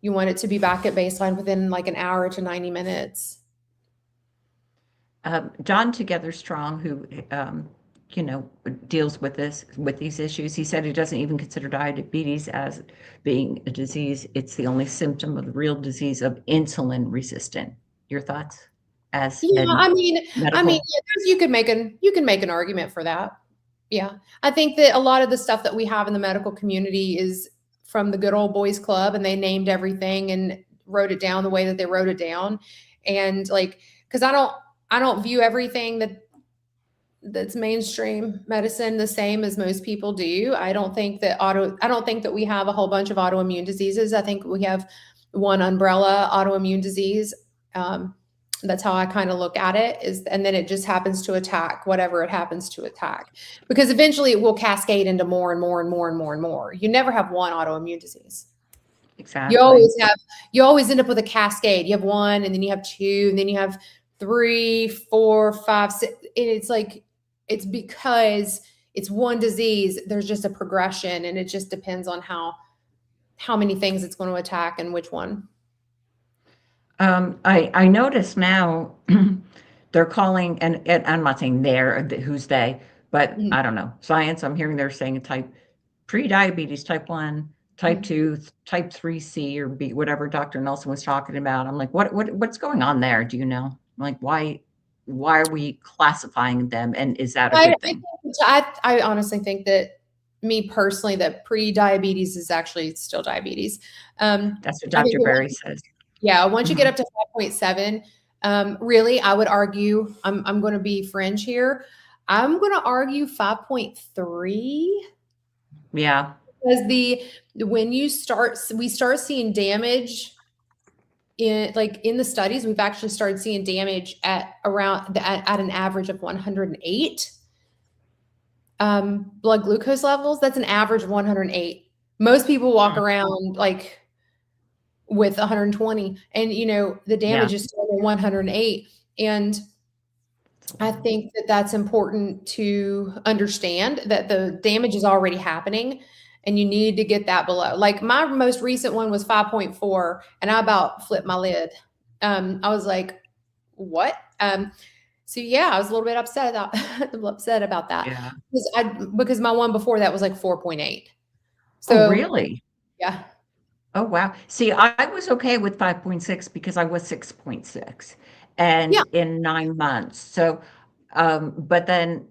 you want it to be back at baseline within like an hour to 90 minutes. John Together Strong, who, deals with these issues. He said he doesn't even consider diabetes as being a disease. It's the only symptom of the real disease of insulin resistant. Your thoughts? You can make an argument for that. Yeah. I think that a lot of the stuff that we have in the medical community is from the good old boys club, and they named everything and wrote it down the way that they wrote it down. And because I don't view everything that's mainstream medicine the same as most people do. I don't think that we have a whole bunch of autoimmune diseases. I think we have one umbrella autoimmune disease. That's how I kind of look at it and then it just happens to attack whatever it happens to attack, because eventually it will cascade into more and more and more and more and more. You never have one autoimmune disease. Exactly. You always end up with a cascade. You have one, and then you have two, and then you have 3, 4, 5, 6. And it's because it's one disease. There's just a progression, and it just depends on how many things it's going to attack and which one. I notice now they're calling, and I'm not saying who's they, but I don't know. Science, I'm hearing they're saying pre-diabetes, type 1, type 2, type 3C or B, whatever Dr. Nelson was talking about. I'm like, what's going on there? Do you know? I'm like, why are we classifying them? And is that a good thing? I honestly think that, me personally, that pre-diabetes is actually still diabetes. That's what Dr. Berry says. Yeah. Once you get up to 5.7, really, I would argue, I'm going to be fringe here. I'm going to argue 5.3. Yeah. because we start seeing damage in the studies, we've actually started seeing damage at an average of 108 blood glucose levels. That's an average of 108. Most people walk around like with 120, and the damage is still 108. And I think that that's important to understand, that the damage is already happening and you need to get that below. Like my most recent one was 5.4 and I about flipped my lid. I was like, what? So yeah, I was a little bit upset about that. Yeah. Because my one before that was like 4.8. Oh, So really? yeah. Oh, wow. See, I was okay with 5.6 because I was 6.6 and Yeah. in 9 months. So, but then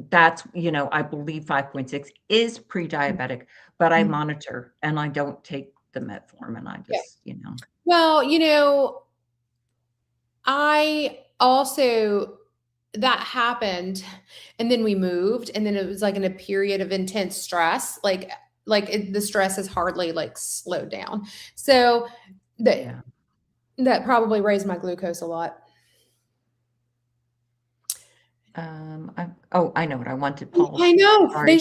that's, I believe 5.6 is pre-diabetic, but I monitor and I don't take the metformin. I Yeah. just, Well, I also that happened, and then we moved, and then it was like in a period of intense stress, the stress has hardly like slowed down. So yeah. that probably raised my glucose a lot. I know what I wanted, I Paul's. know Sorry,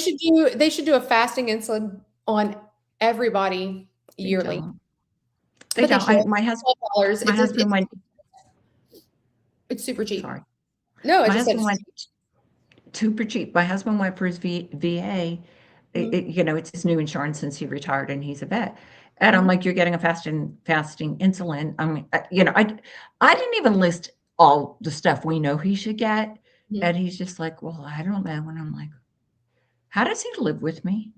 they should do a fasting insulin on everybody they yearly, don't. They but they don't. should. $12. My husband went. It's super cheap. Sorry, No, I my just said husband it's went super cheap. My husband went for his VA. It's his new insurance since he retired, and he's a vet. And I'm like, you're getting a fasting insulin. I mean, I didn't even list all the stuff we know he should get, and he's just like, well, I don't know. And I'm like, how does he live with me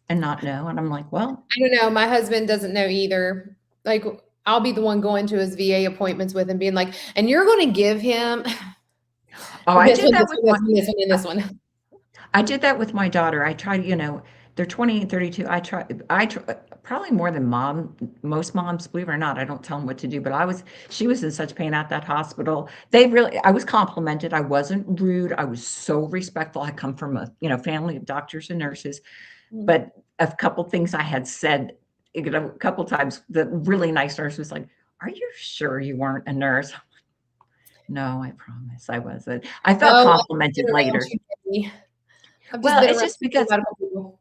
and not know? And I'm like, well, I don't know. My husband doesn't know either. Like, I'll be the one going to his VA appointments with him, being like, and you're going to give him oh, I this did one, that this with one, this one, this one, and this one. I did that with my daughter. I tried, they're 20 and 32. I try probably more than most moms, believe it or not. I don't tell them what to do, but she was in such pain at that hospital. I was complimented. I wasn't rude. I was so respectful. I come from a, family of doctors and nurses, but a couple things I had said, a couple times, the really nice nurse was like, are you sure you weren't a nurse? No, I promise I wasn't. I felt Oh, complimented later. I've just Well, been it's around just because medical people.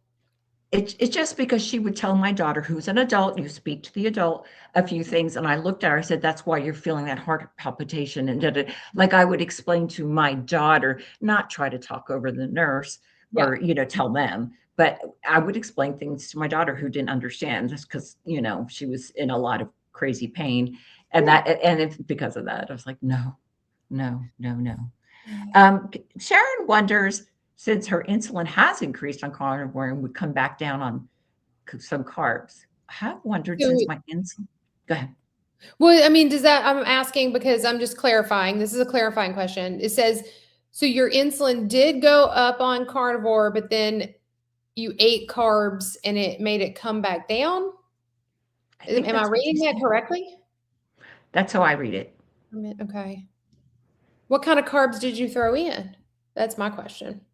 it's just because she would tell my daughter, who's an adult, you speak to the adult, a few things, and I looked at her, I said, "That's why you're feeling that heart palpitation," and did it like I would explain to my daughter, not try to talk over the nurse Yeah. or, tell them, but I would explain things to my daughter who didn't understand just because, she was in a lot of crazy pain, and Yeah. it's because of that. I was like, "No, no, no, no." Sharon wonders, since her insulin has increased on carnivore and would come back down on some carbs, I have wondered So, since my insulin. Go ahead. well, I mean, I'm asking because I'm just clarifying. This is a clarifying question. It says, so your insulin did go up on carnivore, but then you ate carbs and it made it come back down? I think Am I that's what she reading that said. correctly? That's how I read it. Okay. What kind of carbs did you throw in? That's my question. I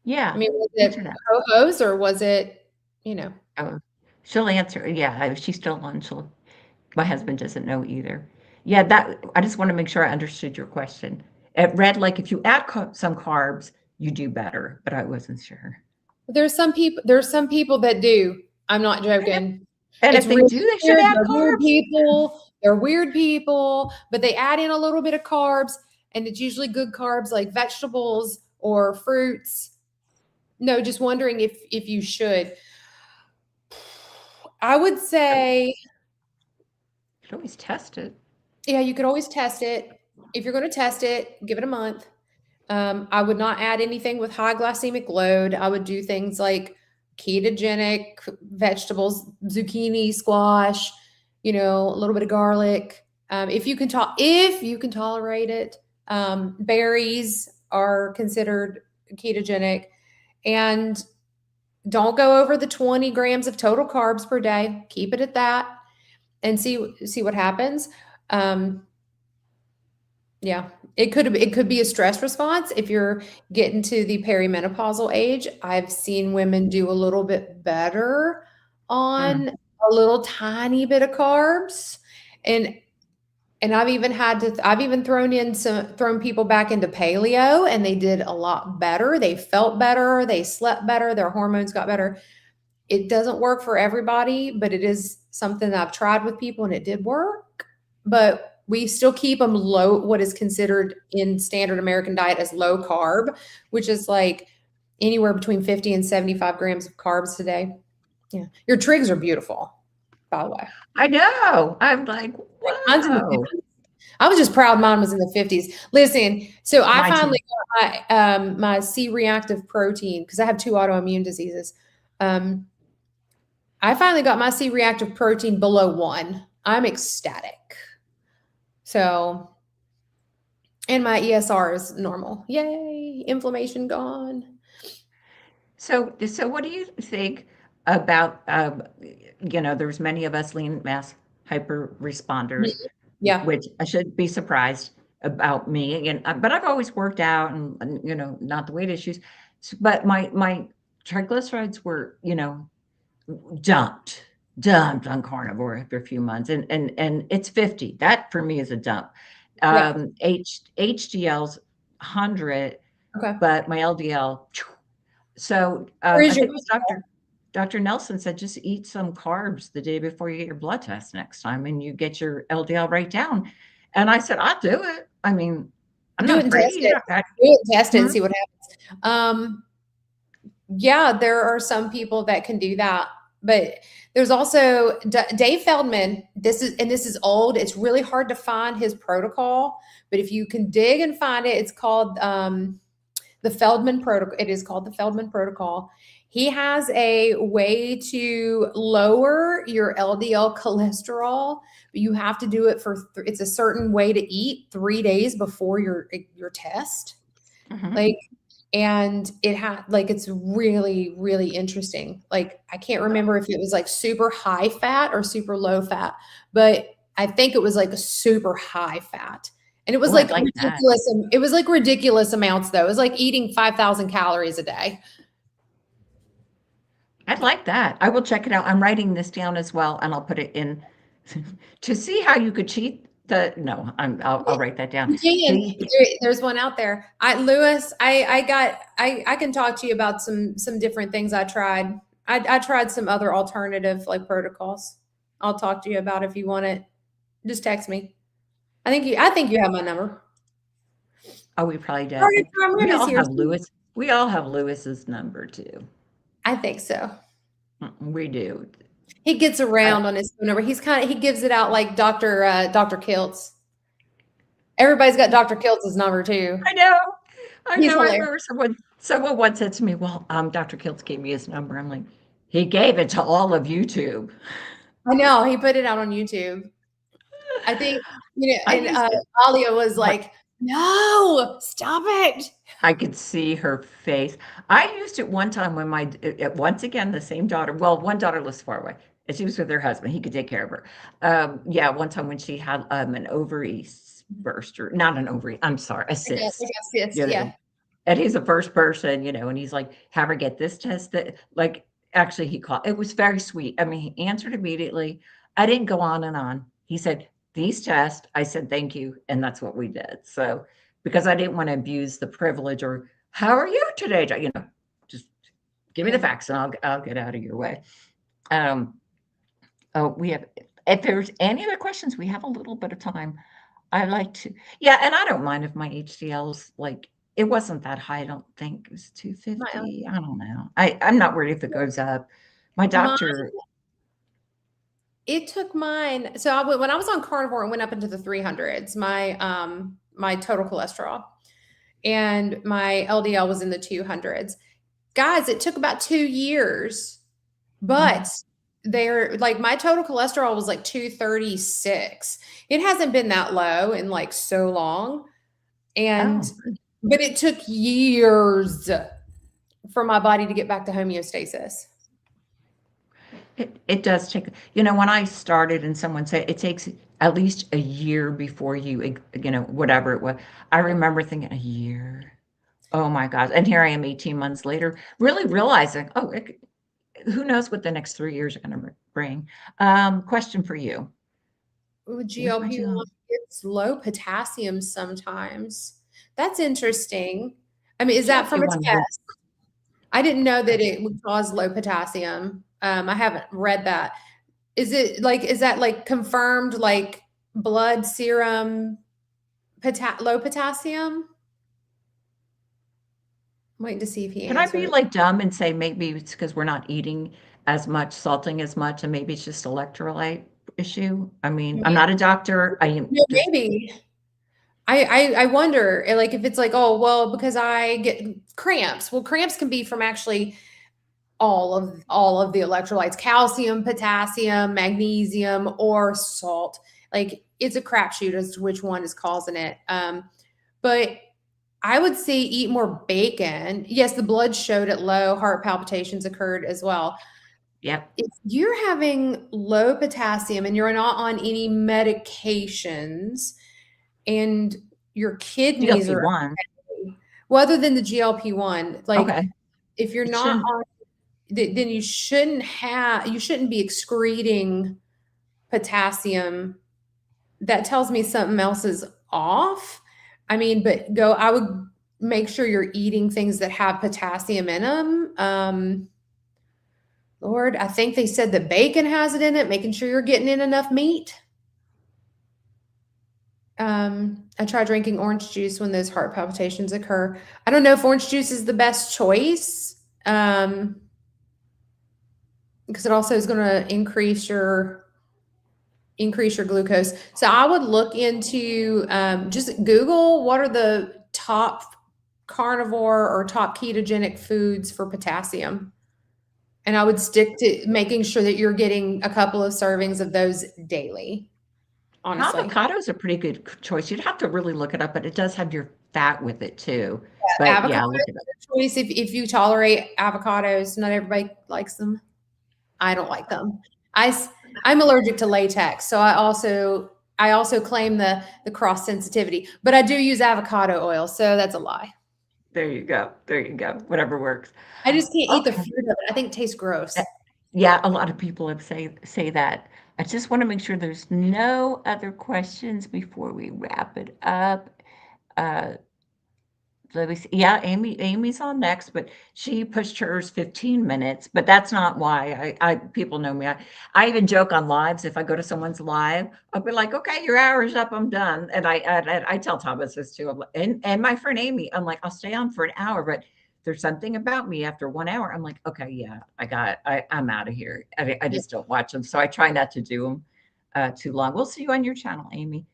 Yeah. mean, was Answer it that. Ho-Hos or was it, you know? Oh, she'll answer. Yeah, if she's still on, my husband doesn't know either. Yeah, I just want to make sure I understood your question. It read like if you add some carbs, you do better, but I wasn't sure. There's some people that do. I'm not And if, joking. and It's if they really do, they should weird. add They're weird carbs. people. They're weird people, but they add in a little bit of carbs, and it's usually good carbs like vegetables or fruits. No, just wondering if you should. I would say, You should always test it. yeah, you could always test it. If you're going to test it, give it a month. I would not add anything with high glycemic load. I would do things like ketogenic vegetables, zucchini, squash, a little bit of garlic. If you can tolerate it, berries are considered ketogenic, and don't go over the 20 grams of total carbs per day. Keep it at that and see what happens. Yeah, It could be a stress response if you're getting to the perimenopausal age. I've seen women do a little bit better on Mm. a little tiny bit of carbs, and I've even I've even thrown people back into paleo, and they did a lot better. They felt better, they slept better, their hormones got better. It doesn't work for everybody, but it is something that I've tried with people and it did work. But we still keep them low, what is considered in standard American diet as low carb, which is like anywhere between 50 and 75 grams of carbs a day. Yeah. Your trigs are beautiful, by the way. I know. I'm like, Mine's in the wow. 50s. I was just proud mine was in the 50s. Listen, so I Mine too. finally got my C-reactive protein because I have 2 autoimmune diseases. I finally got my C-reactive protein below 1. I'm ecstatic. So, and my ESR is normal. Yay, inflammation gone. So what do you think about, there's many of us lean mass hyper responders, Yeah. which I should be surprised about me. But I've always worked out and not the weight issues. But my triglycerides were, dumped, dumped on carnivore after a few months, and it's 50. That for me is a dump. Yeah. HDL's 100, Okay. but my LDL. So Where I is your think it was Dr. Nelson said just eat some carbs the day before you get your blood test next time, and you get your LDL right down. And I said, I'll do it. I mean, I'm do not it and test afraid. it? Do it and test it and Mhm. see what happens. Yeah, there are some people that can do that, but there's also Dave Feldman. This is old. It's really hard to find his protocol, but if you can dig and find it, it's called the Feldman protocol. It is called the Feldman protocol. He has a way to lower your LDL cholesterol, but you have to do it for it's a certain way to eat 3 days before your test. Mhm. Like, and it had like it's really really interesting. Like I can't remember if it was like super high fat or super low fat, but I think it was like a super high fat. And it was Oh, I like like that. ridiculous. It was like ridiculous amounts though. It was like eating 5,000 calories a day. I'd like that. I will check it out. I'm writing this down as well, and I'll put it in to see how you could cheat the. No, I'll write that down. You can. See, There's one out there. Lewis, I can talk to you about some different things I tried. I tried some other alternative like protocols. I'll talk to you about if you want it. Just text me. I think you have my number. oh, we probably do. Target time We is all here. have Lewis. We all have Lewis's number too. I think so. We do. He gets around on his phone number. He gives it out like Dr. Kiltz. Everybody's got Dr. Kiltz's number too. I know. I He's know. I hilarious. remember someone once said to me, "Well, Dr. Kiltz gave me his number." I'm like, he gave it to all of YouTube. I know he put it out on YouTube. I think I and used it. Alia was What like, "No, stop it." I could see her face. I used it one time when once again, the same daughter, well, one daughter lives far away, and she was with her husband. He could take care of her. Yeah, one time when she had an ovary burst, or not an ovary, I'm sorry, a cyst, you Yeah. know. And he's the first person, and he's like, have her get this test that, like, actually, he called. It was very sweet. I mean, he answered immediately. I didn't go on and on. He said, these tests. I said, thank you. And that's what we did. So, because I didn't want to abuse the privilege or how are you today? Just give me the Yeah. facts and I'll get out of your way. Um, we have, if there's any other questions, we have a little bit of time. I like to, yeah, and I don't mind if my HDL's like, it wasn't that high. I don't think it was My 250. I don't know. I'm not worried if it goes up. My mine, doctor, it took mine. So when I was on carnivore, it went up into the 300s. My total cholesterol and my LDL was in the 200s. Guys, it took about 2 years, but they're like my total cholesterol was like 236. It hasn't been that low in like so long. And oh, but it took years for my body to get back to homeostasis. it does take, when I started and someone said it takes at least a year before whatever it was. I remember thinking a year. Oh my gosh. And here I am 18 months later, really realizing, who knows what the next 3 years are going to bring. Question for you. With What am I GLP-1, doing? it's low potassium sometimes. That's interesting. I mean, is that from a GLP-1 will, test? I didn't know that it would cause low potassium. I haven't read that. Is that like confirmed, like blood serum low potassium? I'm waiting to see if he can I be answers. like dumb and say maybe it's because we're not eating as much, salting as much, and maybe it's just electrolyte issue? I mean, I'm not a doctor. I am Yeah, just, maybe. I wonder, like, if it's like, oh, well, because I get cramps. Well, cramps can be from actually all of the electrolytes, calcium, potassium, magnesium, or salt. Like, it's a crapshoot as to which one is causing it. But I would say eat more bacon. Yes, the blood showed it low, heart palpitations occurred as well. yep. If you're having low potassium and you're not on any medications and your kidneys are GLP-1. okay, well, other than the GLP-1, like, Okay. if you're It not shouldn't. on, then you shouldn't be excreting potassium. That tells me something else is off. I mean, but I would make sure you're eating things that have potassium in them. Lord, I think they said the bacon has it in it, making sure you're getting in enough meat. I try drinking orange juice when those heart palpitations occur. I don't know if orange juice is the best choice, because it also is going to increase your glucose. So I would look into, just Google what are the top carnivore or top ketogenic foods for potassium. And I would stick to making sure that you're getting a couple of servings of those daily, honestly. Avocado is a pretty good choice. You'd have to really look it up, but it does have your fat with it too. But Avocado yeah, look is it up. a good choice if you tolerate avocados. Not everybody likes them. I don't like them. I'm allergic to latex, so I also claim the cross sensitivity, but I do use avocado oil, so that's a lie. There you go. There you go. Whatever works. I just can't eat the Okay. fruit of it. I think it tastes Uh, gross. Yeah, a lot of people have say that. I just want to make sure there's no other questions before we wrap it up. Uh, Let me see. Yeah, Amy's on next, but she pushed hers 15 minutes, but that's not why. I people know me. I even joke on lives. If I go to someone's live, I'll be like, okay, your hour's up, I'm done. And I tell Thomas this too. And my friend Amy, I'm like, I'll stay on for an hour, but there's something about me after 1 hour. I'm like, okay, yeah, I'm out of here. I Yeah. just don't watch them. So I try not to do them too long. We'll see you on your channel, Amy.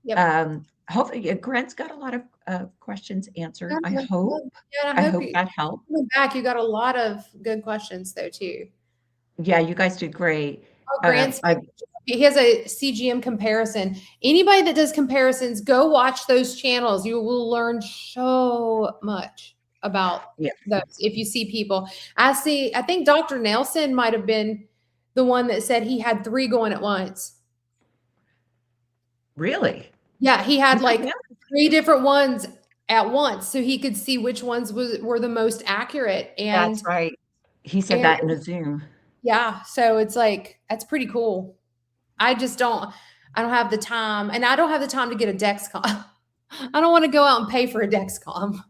Yep. Hopefully, Grant's got a lot of questions answered. I Yeah, hope. and I I hope hope that helped. coming back, you got a lot of good questions though too. Yeah, you guys did great. Oh, Grant's I he has a CGM comparison. Anybody that does comparisons, go watch those channels. You will learn so much about Yeah, those. If you see people, I think Dr. Nelson might have been the one that said he had three going at once. really. Yeah, he had Good for like him. three different ones at once, so he could see which ones were the most accurate. That's right. He said And that in a Zoom. yeah, so it's like that's pretty cool. I don't have the time, and I don't have the time to get a Dexcom. I don't want to go out and pay for a Dexcom.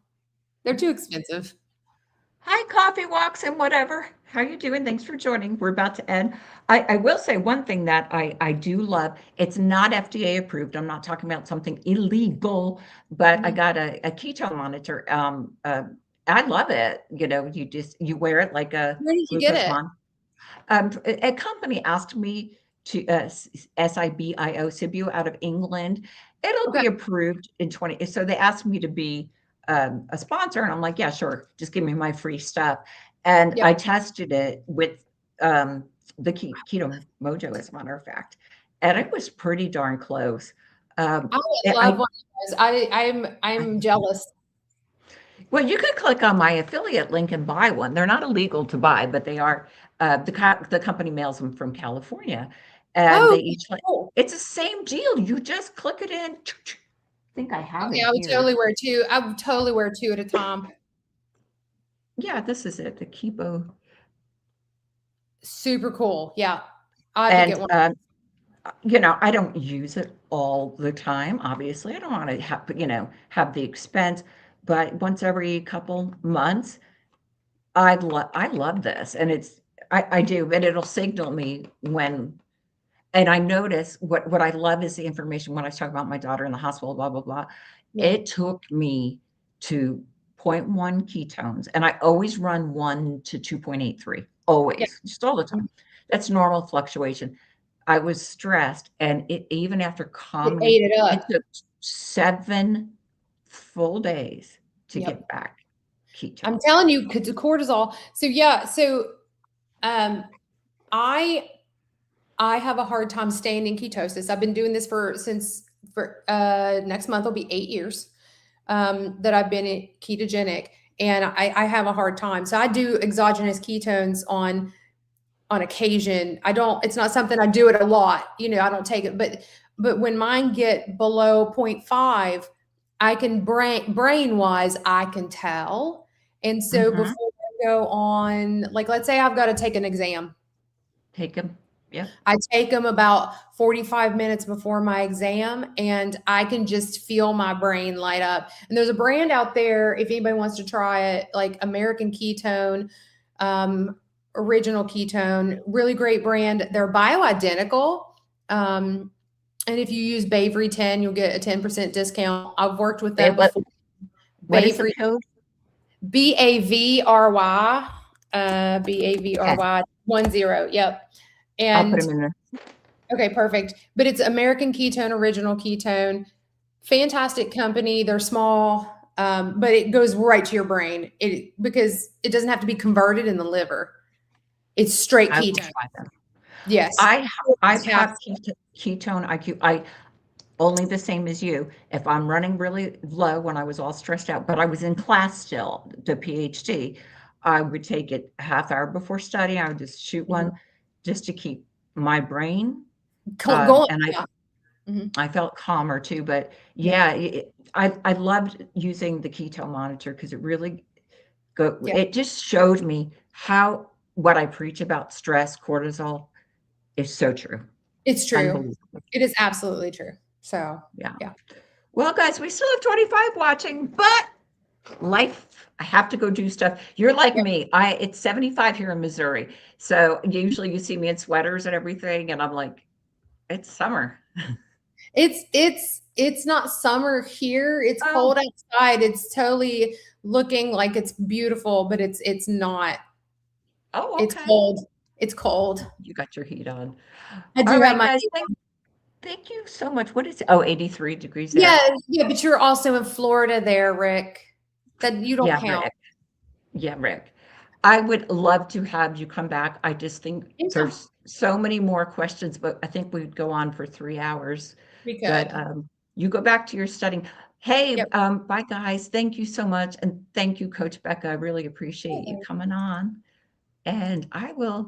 They're too expensive. Hi, Coffee Walks and whatever. How you doing? Thanks for joining. We're about to end. I will say one thing that I do love. It's not FDA approved. I'm not talking about something illegal, but I Mhm. got a ketone monitor. I love it. You wear it like a Where did you get glucose it? monitor. A company asked me to Sibio out of England. It'll Okay. be approved in 20. So they asked me to be a sponsor, and I'm like, yeah, sure, just give me my free stuff. And Yep. I tested it with the Keto Mojo, as a matter of fact, and it was pretty darn close. Um, I would love I one of those. I'm jealous. Well, you could click on my affiliate link and buy one. They're not illegal to buy, but they are. The company mails them from California, and Oh, they each like, cool. it's the same deal. You just click it in. I think I have Okay, it I would here. totally wear 2. I would totally wear 2 at a time. Yeah, this is it, the Kibo. Super cool. Yeah. I have to get And, one. I don't use it all the time, obviously. I don't want to have, have the expense, but once every couple months, I love this, and I do, but it'll signal me when. And I notice what I love is the information when I was talking about my daughter in the hospital, blah, blah, blah. Yeah. It took me to zero point 0.1 ketones, and I always run 1 to 2.83, Yeah. always, just all the time. That's normal fluctuation. I was stressed, and even after It calming, ate it it up. took 7 full days to Yep. get back I'm ketones. telling you, cortisol. So yeah, um I I have a hard time staying in ketosis. I've been doing this for next month will be 8 years that I've been ketogenic, and I have a hard time. So I do exogenous ketones on occasion. I don't. It's not something I do it a lot. I don't take it, but when mine get below zero point 0.5, I can brain wise I can tell, and so Mhm. before I go on, like let's say I've got to take an exam. Take them. Yep. I take them about 45 minutes before my exam, and I can just feel my brain light up. And there's a brand out there, if anybody wants to try it, like American Ketone, um, Original Ketone, really great brand. They're bioidentical. And if you use Bavery 10, you'll get a 10% discount. I've worked with them What before. what is the Bavery, code? Bavry, Bavry 10. Yep. I'll put And them in the. okay, perfect. But it's American Ketone, Original Ketone. Fantastic company. They're small, but it goes right to your brain. Because it doesn't have to be converted in the liver. It's straight I will ketone. try them. Yes. I've Fantastic. had ketone IQ. I only the same as you. If I'm running really low when I was all stressed out, but I was in class still, the PhD, I would take it a half hour before study. I would just shoot Mhm. one just to keep my brain. Going, And yeah. Mhm. I felt calmer too. But Yeah. yeah, I loved using the ketone monitor because it really Yeah. it just showed me how what I preach about stress, cortisol is so true. It's true. Unbelievable. It is absolutely true. So, Yeah. yeah. Well, guys, we still have 25 watching, but life, I have to go do stuff. You're like Yeah. me. It's 75 here in Missouri. So usually you see me in sweaters and everything, and I'm like, it's summer. It's not summer here. It's Oh, cold outside. It's totally looking like it's beautiful, but it's not. oh, It's okay. cold. It's cold. You got your heat on. I All do have right, my guys, thank you so much. What is it? Oh, 83 degrees Yeah, there. yeah, but you're also in Florida there, Rick. That you don't Yeah, count. Rick. Yeah, Rick. I would love to have you come back. I just think Anytime. there's so many more questions, but I think we'd go on for 3 hours. We But could. you go back to your studying. Hey, Yep. bye guys. Thank you so much. And thank you, Coach Bekah. I really appreciate you coming on. And I will